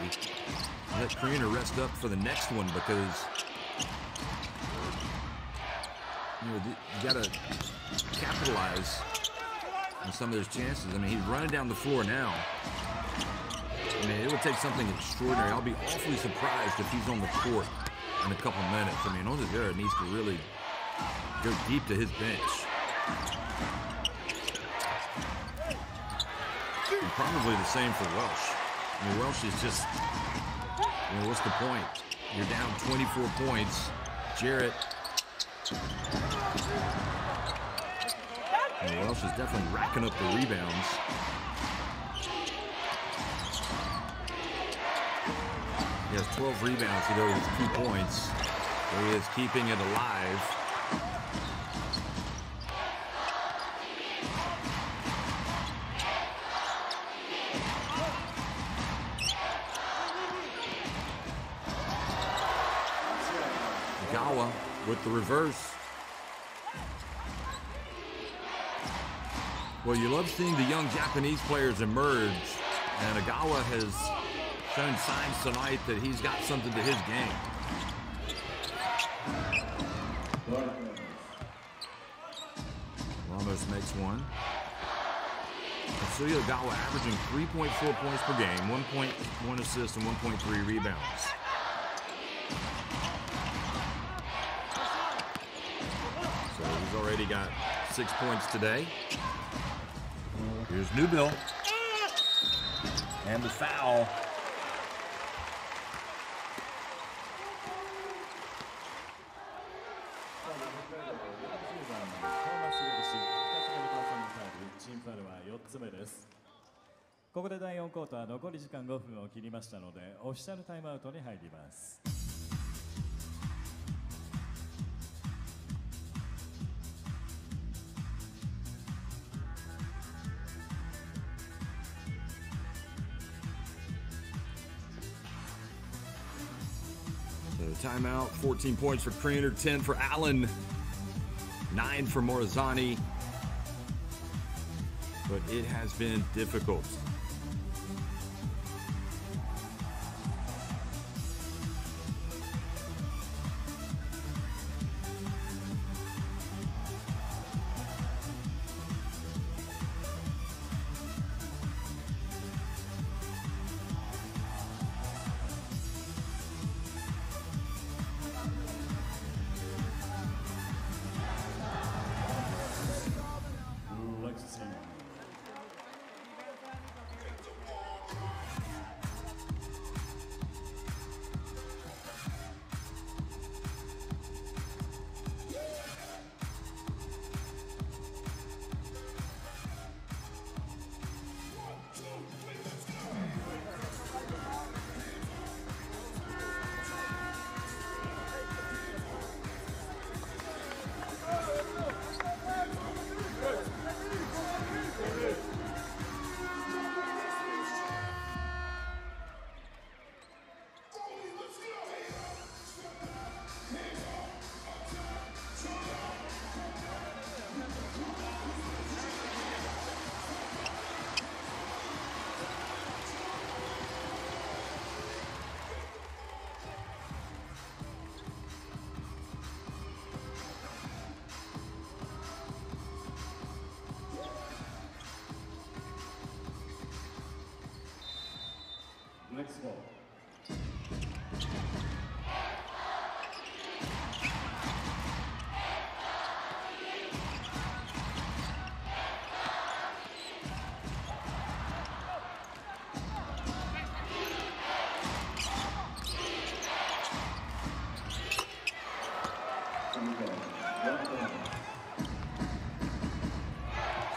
Let Craner rest up for the next one, because you know, you got to capitalize on some of those chances. I mean, he's running down the floor now. I mean, it would take something extraordinary. I'll be awfully surprised if he's on the court in a couple minutes. I mean, Onodera needs to really go deep to his bench. And probably the same for Welsh. I mean, Welsh is just, you know, what's the point? You're down 24 points. Jarrett. And Welsh is definitely racking up the rebounds. He has 12 rebounds to go with 2 points. So he is keeping it alive. Ogawa with the reverse. Well, you love seeing the young Japanese players emerge, and Ogawa has shown signs tonight that he's got something to his game. Ramos makes one. Tetsuya Ogawa averaging 3.4 points per game, 1.1 assists, and 1.3 rebounds. So he's already got 6 points today. Here's Newbill. And the foul. This ここで第4クォーター残り時間5分を切りましたのでオフィシャルタイムアウトに入ります。So timeout, 14 points for Craner, 10 for Allen, 9 for Morazani. But it has been difficult.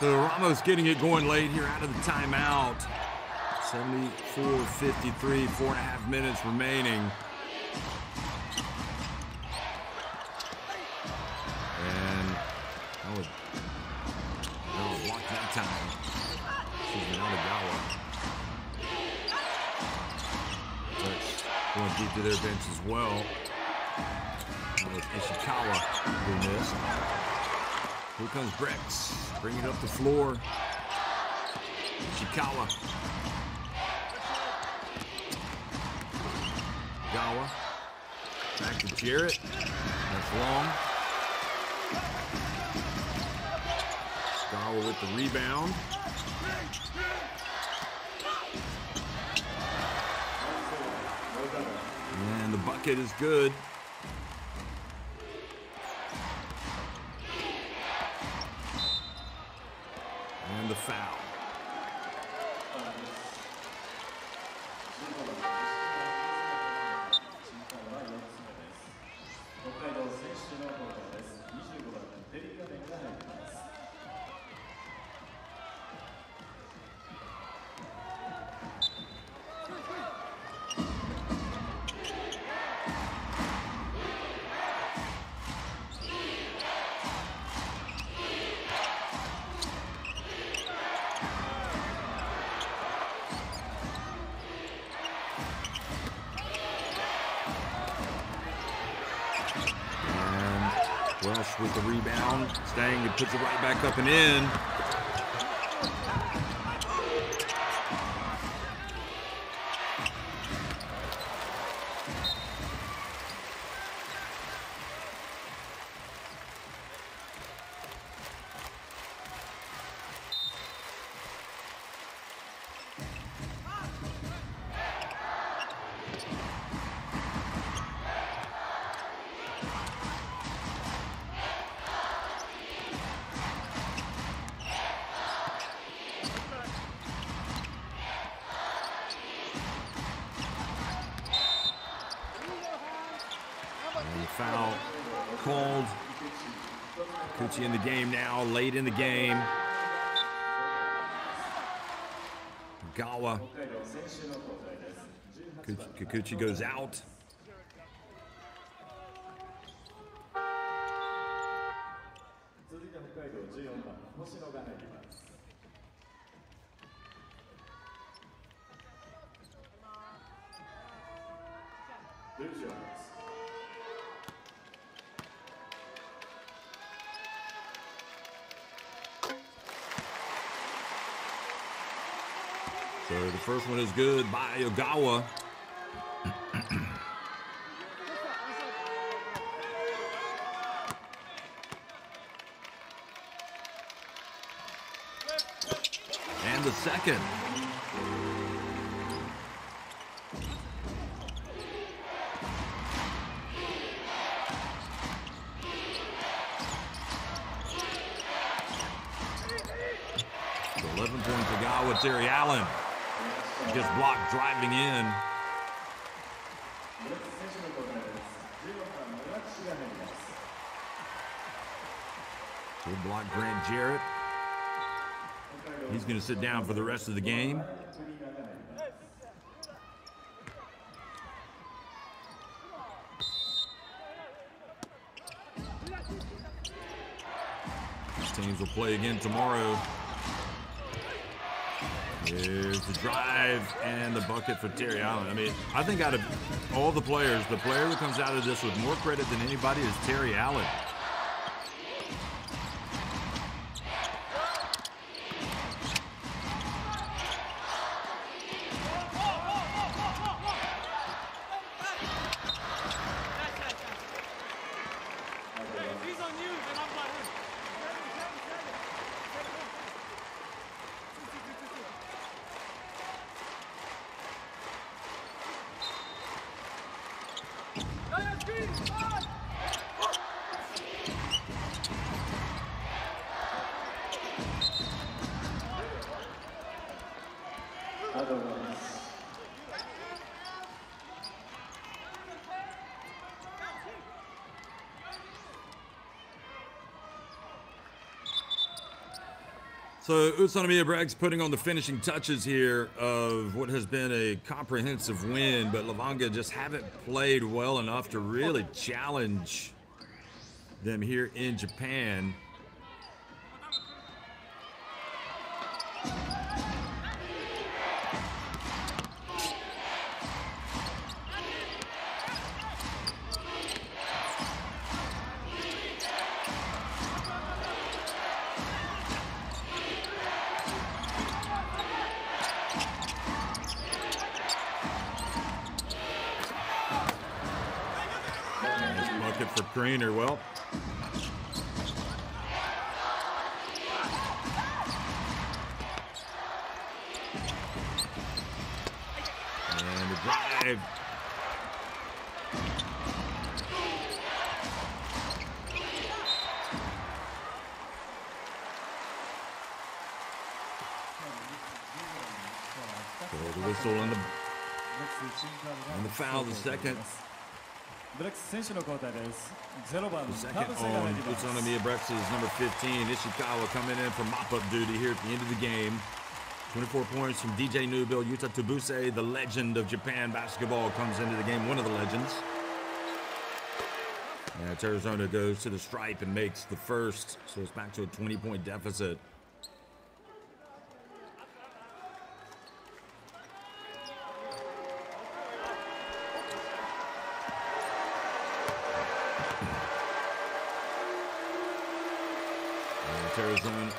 So Ramos getting it going late here out of the timeout. 74-53, 4.5 minutes remaining. And blocked that time. Excuse me, Nagawa. Going deep to their bench as well. That was Ishikawa who missed. Here comes BREX, bringing it up the floor. Ishikawa. Gawa. Back to Jarrett. That's long. Gawa with the rebound. And the bucket is good. And the foul. Welsh with the rebound, staying and puts it right back up and in. Foul called. Kikuchi in the game now, late in the game. Gawa. Kikuchi goes out. So the first one is good by Ogawa. And the second. So 11 points Ogawa, Terry Allen. Gets blocked driving in. Good block, Grant Jarrett. He's going to sit down for the rest of the game. These teams will play again tomorrow. Here's the drive and the bucket for Terry Allen. I mean, I think out of all the players, the player who comes out of this with more credit than anybody is Terry Allen. So UTSUNOMIYA BREX putting on the finishing touches here of what has been a comprehensive win, but LEVANGA just haven't played well enough to really challenge them here in Japan. For Greener, well, and the drive. So the whistle and the foul, the second. The second on UTSUNOMIYA BREX is number 15, Ishikawa, coming in for mop-up duty here at the end of the game. 24 points from DJ Newbill. Yuta Tabuse, the legend of Japan basketball, comes into the game, one of the legends. And Arizona goes to the stripe and makes the first, so it's back to a 20-point deficit. Arizona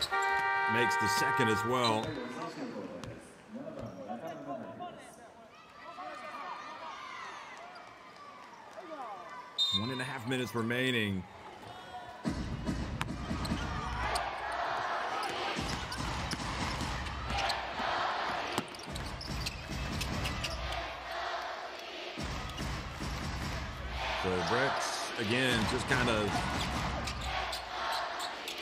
makes the second as well. One and a half minutes remaining. So BREX again just kind of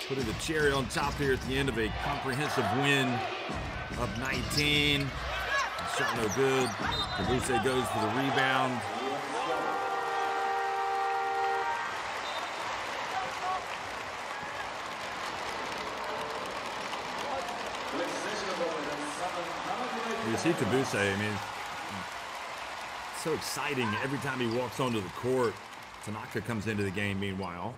putting the cherry on top here at the end of a comprehensive win of 19. Shot no good. Tabuse goes for the rebound. You see Tabuse, I mean, it's so exciting every time he walks onto the court. Tanaka comes into the game meanwhile.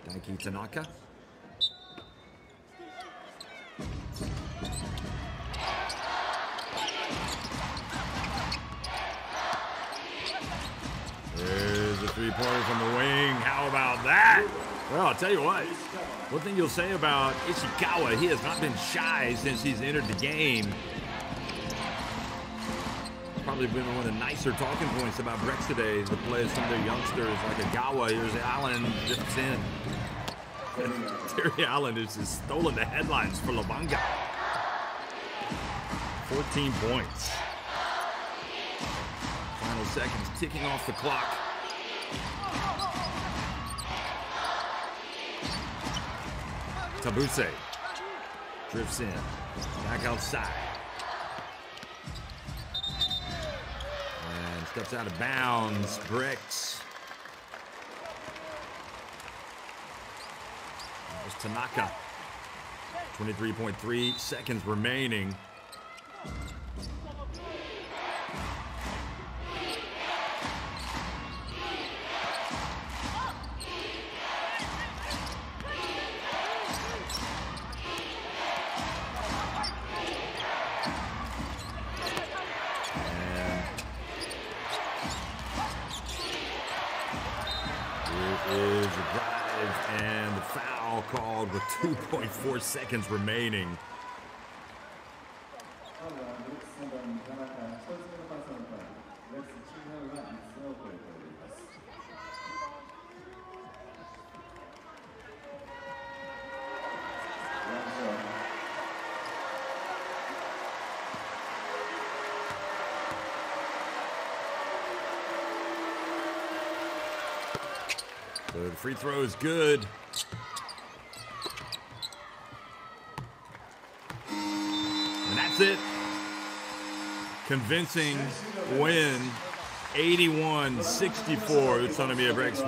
Daiki Tanaka. There's a three-pointer from the wing. How about that? Well, I'll tell you what. One thing you'll say about Ishikawa, he has not been shy since he's entered the game. Probably been one of the nicer talking points about BREX today is to play some of their youngsters like Agawa. Here's Allen, dips in. Terry Allen has just stolen the headlines for LEVANGA. 14 points. Final seconds ticking off the clock. Tabuse drifts in, back outside. And steps out of bounds, BREX. There's Tanaka. 23.3 seconds remaining. Is a drive and the foul called with 2.4 seconds remaining. So the free throw is good. And that's it. Convincing win, 81-64. Utsunomiya BREX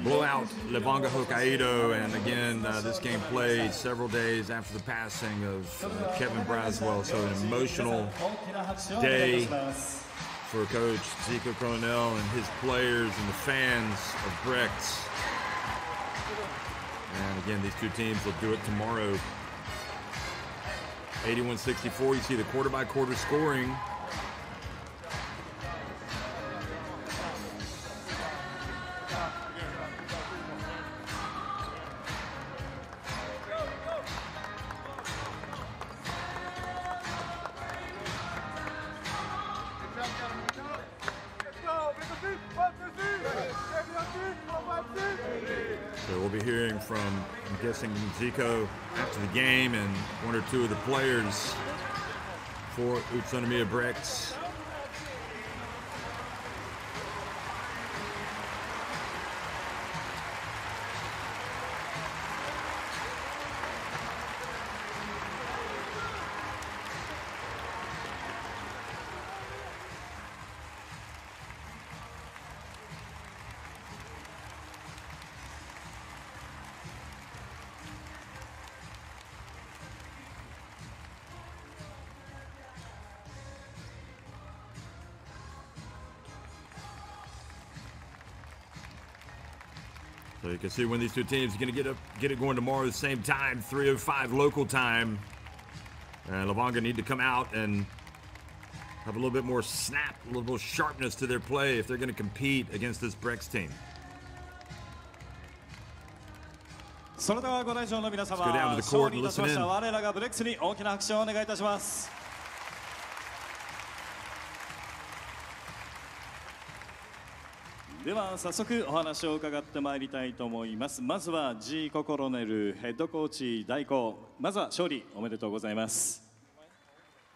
blow out Levanga Hokkaido. And again, this game played several days after the passing of Kevin Braswell. So an emotional day for Coach Zico Coronel and his players and the fans of BREX. And again, these two teams will do it tomorrow. 81-64. You see the quarter-by-quarter scoring. So we'll be hearing from, I'm guessing, Zico after the game and one or two of the players for Utsunomiya BREX. So you can see when these two teams are going to get it going tomorrow at the same time, 3:05 local time. And Levanga need to come out and have a little bit more snap, a little more sharpness to their play if they're going to compete against this BREX team. それではご来場の皆様、 Let's go down to the court and listen in. 我らがブレックスに大きな拍手をお願いいたします。では早速お話を伺ってまいりたいと思います。まずは G ココロネルヘッドコーチ代行、まずは勝利おめでとうございます。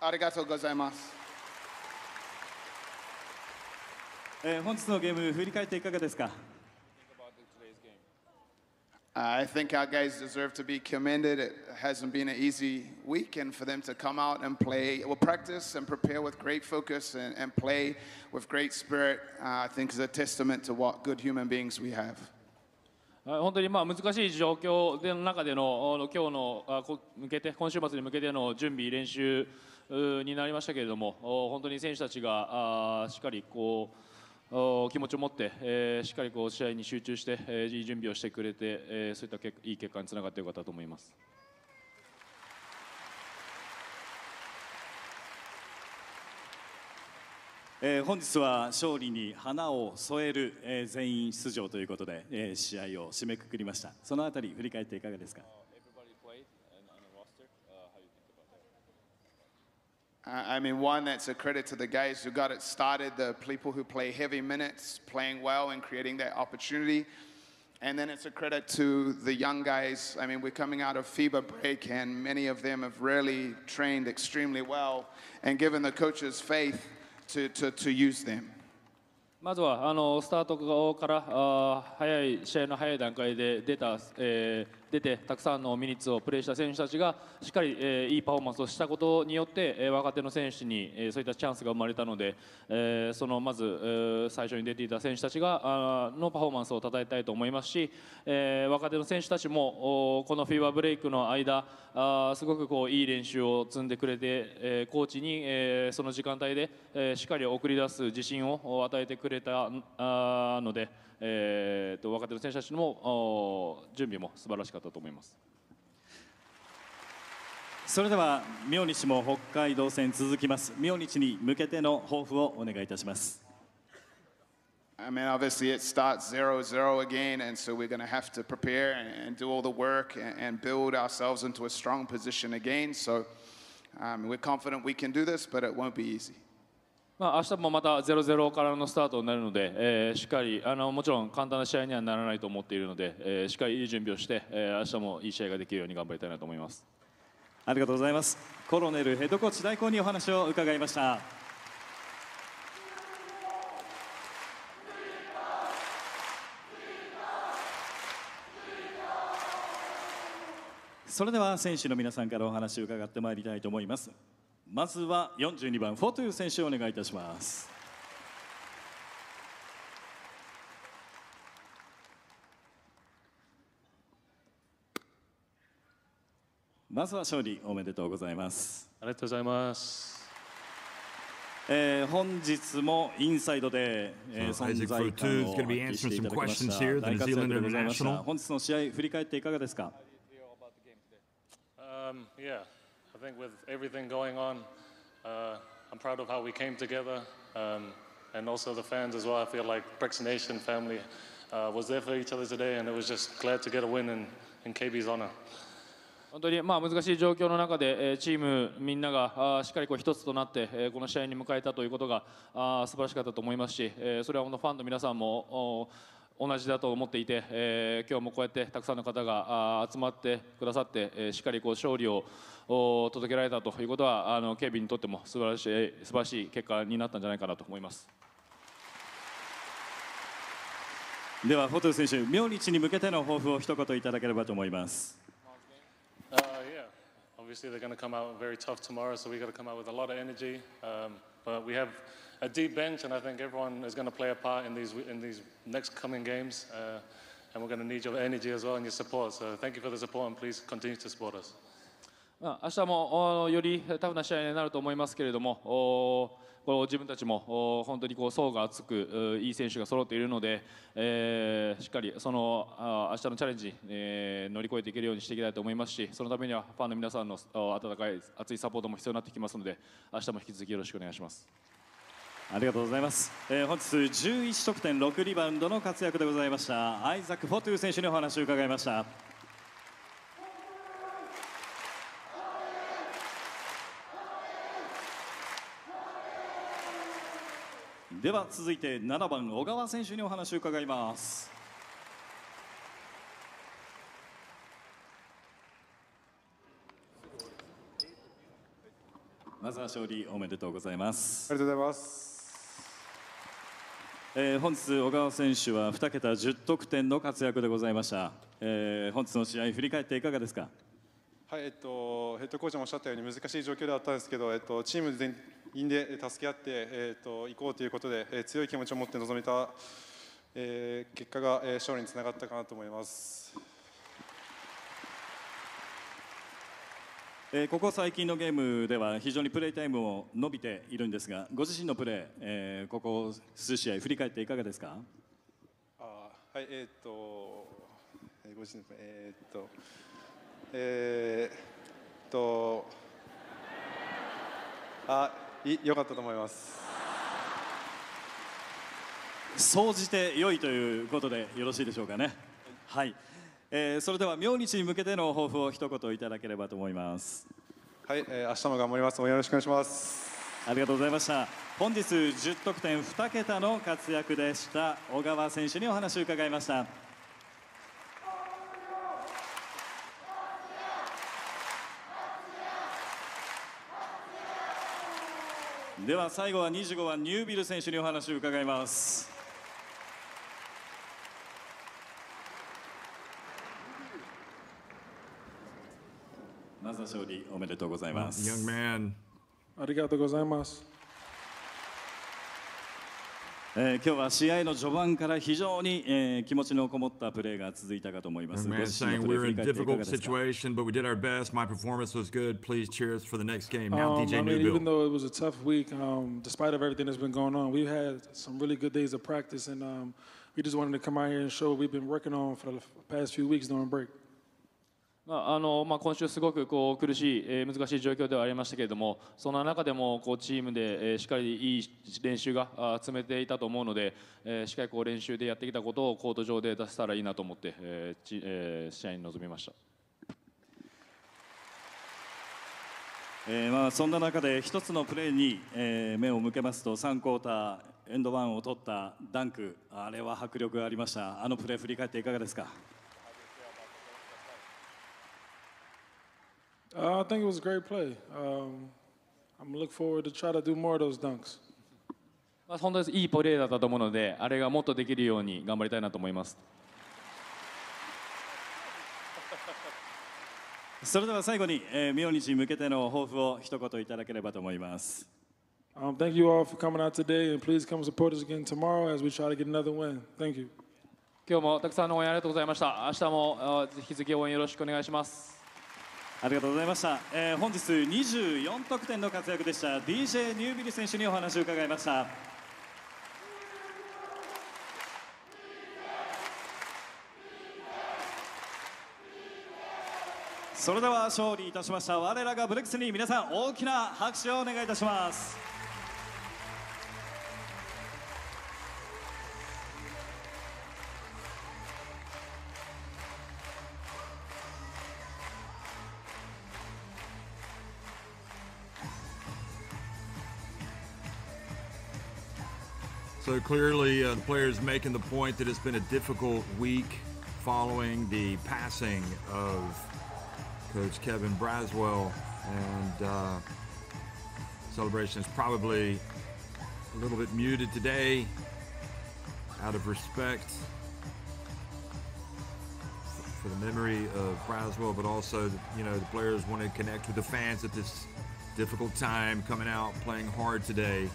ありがとうございます。本日のゲーム振り返っていかがですか。I think our guys deserve to be commended. It hasn't been an easy week, and for them to come out and play, well, practice and prepare with great focus and play with great spirit, I think is a testament to what good human beings we have. 本当に難しい状況の中での今日の今週末に向けての準備練習になりましたけれども、本当に選手たちがしっかり気持ちを持って、しっかり試合に集中して、いい準備をしてくれて、そういったいい結果につながってよかったと思います。本日は勝利に花を添える、全員出場ということで、試合を締めくくりました。そのあたり振り返っていかがですか。I mean, one, that's a credit to the guys who got it started, the people who play heavy minutes, playing well and creating that opportunity. And then it's a credit to the young guys. I mean, we're coming out of FIBA break, and many of them have really trained extremely well and given the coaches faith to use them. まずはスタートから試合の早い段階で出てたくさんのミニッツをプレーした選手たちがしっかりいいパフォーマンスをしたことによって若手の選手にそういったチャンスが生まれたので、まず最初に出ていた選手たちがのパフォーマンスを称えたいと思いますし、若手の選手たちもこのフィーバーブレイクの間すごくいい練習を積んでくれて、コーチにその時間帯でしっかり送り出す自信を与えてくれたので、若手の選手たちの準備も素晴らしかったと思います。それでは明日も北海道戦続きます。明日に向けての抱負をお願いいたします。I mean, obviously it starts 0-0 again, and so we're going to have to prepare and do all the work and build ourselves into a strong position again. So we're confident we can do this, but it won't be easy. 明日もまた 0-0 からのスタートになるので、しっかりもちろん簡単な試合にはならないと思っているので、しっかりいい準備をして、明日もいい試合ができるように頑張りたいなと思います。ありがとうございます。コロネルヘッドコーチ代行にお話を伺いました。それでは選手の皆さんからお話を伺ってまいりたいと思います。まずは42番フォトゥ選手をお願いいたします。まずは勝利おめでとうございます。ありがとうございます。本日もインサイドで存在感を発揮していただきました大活躍でございました。本日の試合振り返っていかがですか？ Yeah, I think with everything going on, I'm proud of how we came together, and also the fans as well. I feel like BREX Nation family was there for each other today, and it was just glad to get a win in KB's honor. 本当に難しい状況の中でチームみんながしっかり一つとなってこの試合に迎えたということが素晴らしかったと思いますし、それはファンの皆さんも同じだと思っていて、今日もこうやってたくさんの方が集まってくださってしっかり勝利を届けられたということは警備にとっても素晴らしい結果になったんじゃないかなと思います。ではフォトゥ選手、明日に向けての抱負を一言いただければと思います。Yeah, obviously they're going to come out very tough tomorrow, so we got to come out with a lot of energy. But we have a deep bench, and I think everyone is going to play a part in these next coming games. And we're going to need your energy as well and your support. So thank you for the support, and please continue to support us. 明日もよりタフな試合になると思いますけれども、自分たちも本当に層が厚くいい選手が揃っているので、しっかりその明日のチャレンジ、乗り越えていけるようにしていきたいと思いますし、そのためにはファンの皆さんの温かい熱いサポートも必要になってきますので、明日も引き続きよろしくお願いします。ありがとうございます。本日11得点6リバウンドの活躍でございましたアイザック・フォトゥ選手にお話を伺いました。では続いて7番小川選手にお話を伺います。まずは勝利おめでとうございます。ありがとうございます。本日小川選手は2桁10得点の活躍でございました。本日の試合振り返っていかがですか？はい、ヘッドコーチもおっしゃったように難しい状況ではあったんですけど、チーム全員で助け合っていこうということで強い気持ちを持って臨めた結果が勝利につながったかなと思います。ここ最近のゲームでは非常にプレータイムも伸びているんですが、ご自身のプレー、ここ数試合振り返っていかがですか？はい、ご自身のプレー、良かったと思います。総じて良いということでよろしいでしょうかね。はい。それでは明日に向けての抱負を一言いただければと思います。はい、明日も頑張ります。よろしくお願いします。ありがとうございました。本日10得点2桁の活躍でした小川選手にお話を伺いました。では最後は25番ニュービル選手にお話を伺います。まずは勝利おめでとうございます。Young man. ありがとうございます。今日は試合の序盤から非常に、気持ちのこもったプレーが続いたかと思います。Man saying we were in a difficult situation, but we did our best. My performance was good. Please cheer us for the next game. Now, DJ Newbill. Even though it was a tough week, despite of everything that's been going on, we've had some really good days of practice, and we just wanted to come out here and show what we've been working on for the past few weeks during break. 今週すごく苦しい、難しい状況ではありましたけれども、その中でもチームで、しっかりいい練習が積めていたと思うので、しっかり練習でやってきたことをコート上で出せたらいいなと思って、試合に臨みました。そんな中で一つのプレーに、目を向けますと3クォーターエンドワンを取ったダンク、あれは迫力がありました。あのプレー振り返っていかがですか？I think it was a great play. I'm looking forward to try to do more of those dunks. 本当にいいプレーだったと思うので、あれがもっとできるように頑張りたいなと思います。それでは最後に、明日に向けての抱負を一言いただければと思います。Thank you all for coming out today, and please come support us again tomorrow as we try to get another win. Thank you. 今日もたくさんの応援ありがとうございました。明日も引き続き応援よろしくお願いします。ありがとうございました。本日24得点の活躍でした DJ ニュービル選手にお話を伺いました。それでは勝利いたしました我らがブレックスに皆さん大きな拍手をお願いいたします。So clearly the players making the point that it's been a difficult week following the passing of Coach Kevin Braswell, and celebration is probably a little bit muted today out of respect for the memory of Braswell, but also, you know, the players want to connect with the fans at this difficult time, coming out, playing hard today.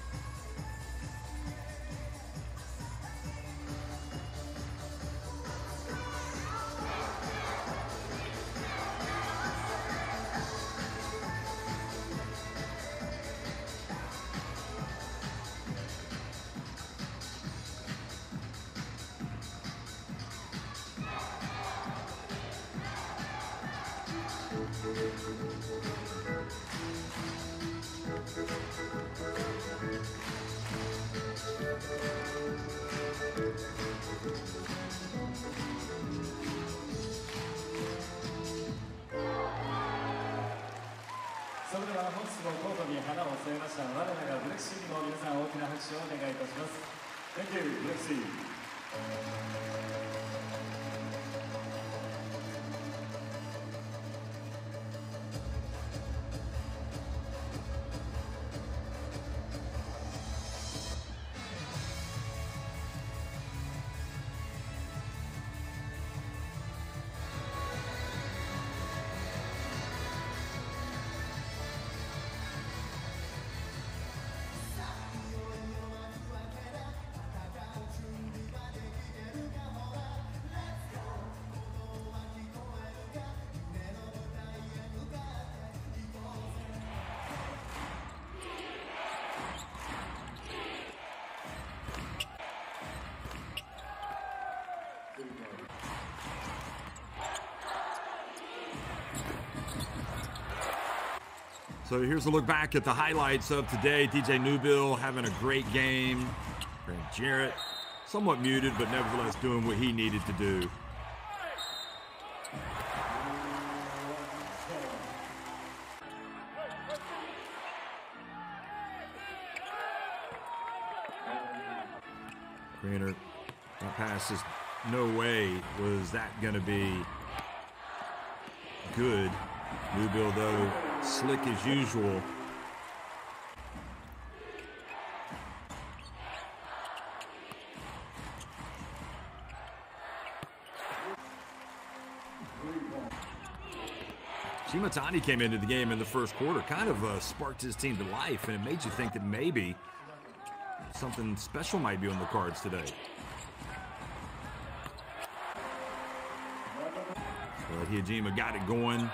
Thank you, Lexi. So here's a look back at the highlights of today. DJ Newbill having a great game. Grant Jarrett, somewhat muted, but nevertheless doing what he needed to do. Greener, that pass is no way was that going to be good. Newbill, though, slick as usual. Shimatani came into the game in the first quarter, kind of sparked his team to life, and it made you think that maybe something special might be on the cards today. But Hijima got it going.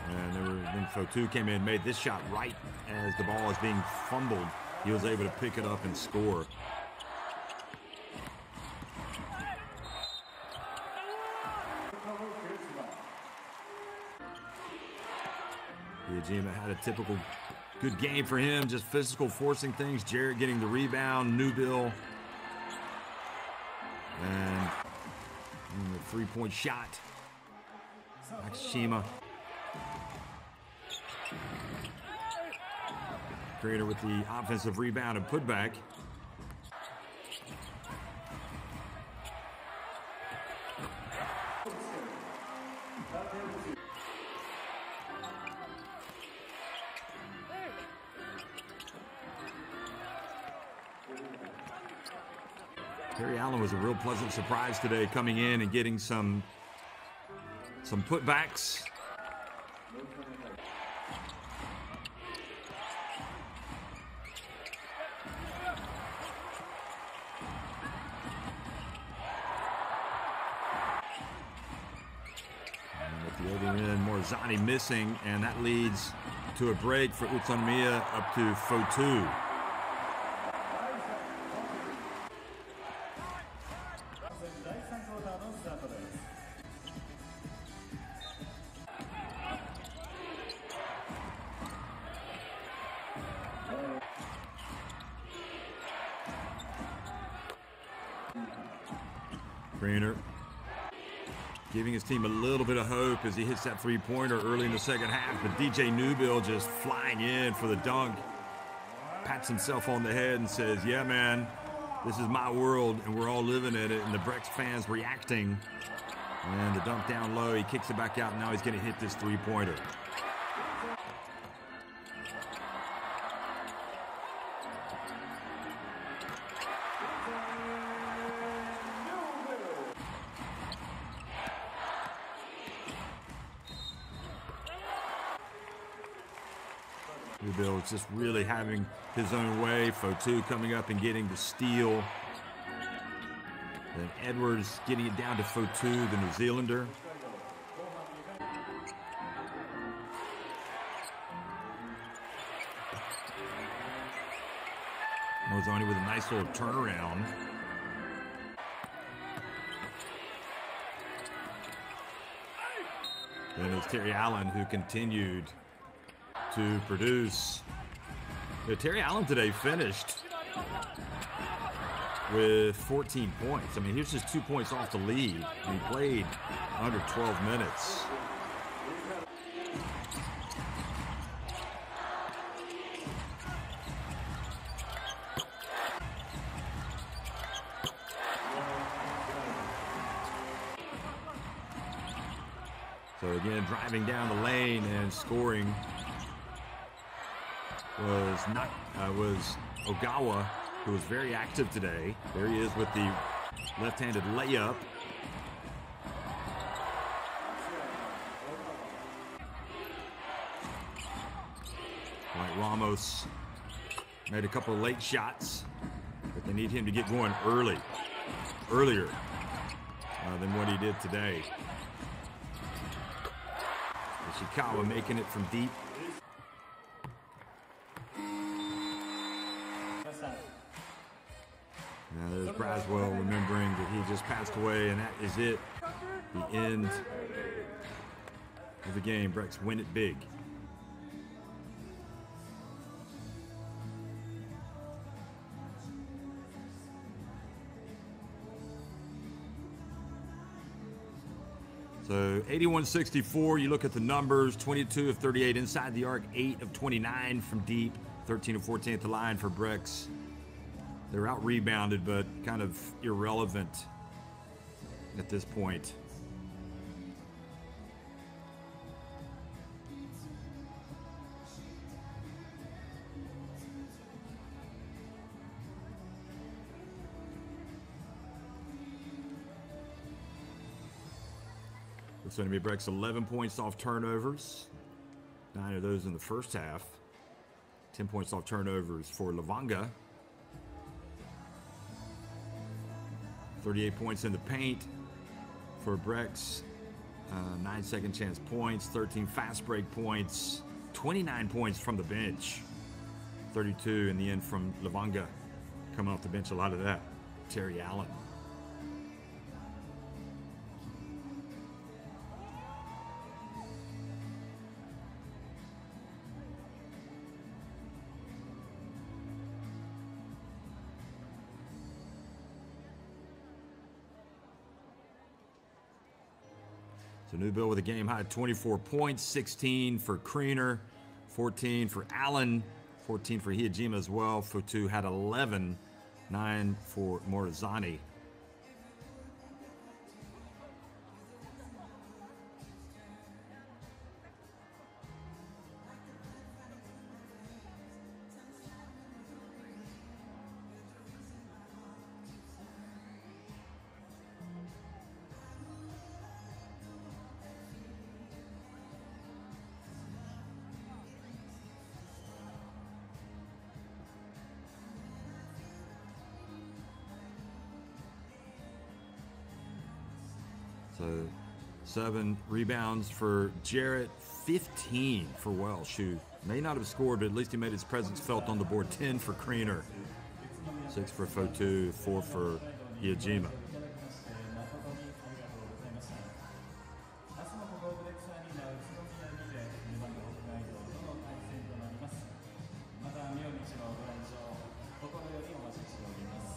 And then Fotu came in, made this shot right as the ball is being fumbled. He was able to pick it up and score. Hijima had a typical good game for him, just physical, forcing things. Jarrett getting the rebound, Newbill. And the three-point shot. Nakashima. Creator with the offensive rebound and putback. Terry Allen was a real pleasant surprise today, coming in and getting some Some putbacks. And with the other end, Morizani missing, and that leads to a break for UTSUNOMIYA up to 4-2. Greener giving his team a little bit of hope as he hits that three-pointer early in the second half, but DJ Newbill just flying in for the dunk, pats himself on the head and says, yeah, man, this is my world and we're all living in it, and the BREX fans reacting. And the dunk down low, he kicks it back out, and now he's going to hit this three-pointer. Newbill's just really having his own way. 4-2 coming up and getting the steal. Then Edwards getting it down to 4-2, the New Zealander. Morizani with a nice little turnaround. Then it's Terry Allen who continued to produce. Terry Allen today finished with 14 points. I mean, he was just 2 points off the lead. He played under 12 minutes. So again, driving down the lane and scoring was Ogawa, who was very active today. There he is with the left-handed layup. Like Ramos made a couple of late shots, but they need him to get going earlier than what he did today. Ishikawa making it from deep. Now there's Braswell remembering that he just passed away, and that is it. The end of the game. BREX win it big. So 81-64, you look at the numbers, 22 of 38 inside the arc, 8 of 29 from deep, 13 of 14 at the line for BREX. They're out-rebounded, but kind of irrelevant at this point. It's going to be BREX 11 points off turnovers. 9 of those in the first half. 10 points off turnovers for Levanga. 38 points in the paint for BREX. 9 second chance points. 13 fast break points. 29 points from the bench. 32 in the end from Levanga. Coming off the bench, a lot of that. Terry Allen. So Newbill with a game high 24 points, 16 for Kriener, 14 for Allen, 14 for Hiyajima as well. Futu had 11, 9 for Morizani. So 7 rebounds for Jarrett, 15 for Welsh, who may not have scored, but at least he made his presence felt on the board. 10 for Kriener, 6 for Fotu, 4 for Iajima.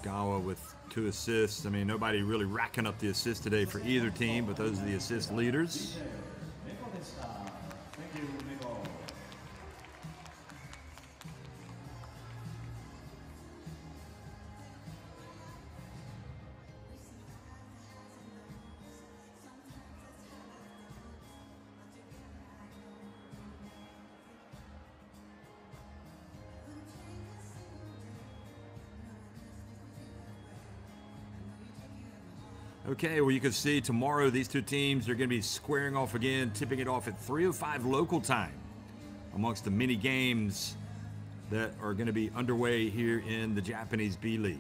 Gawa with 2 assists. I mean, nobody really racking up the assists today for either team, but those are the assist leaders. Okay, well, you can see tomorrow these 2 teams are going to be squaring off again, tipping it off at 3:05 local time amongst the many games that are going to be underway here in the Japanese B.LEAGUE.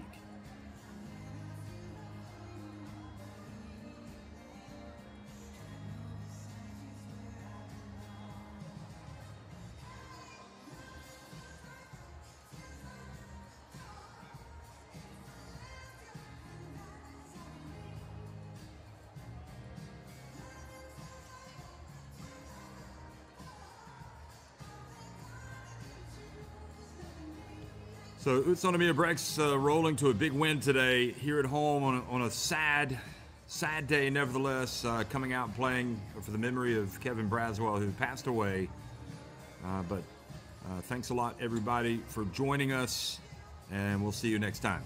So UTSUNOMIYA BREX rolling to a big win today here at home on a sad day, nevertheless, coming out and playing for the memory of Kevin Braswell, who passed away. But thanks a lot, everybody, for joining us, and we'll see you next time.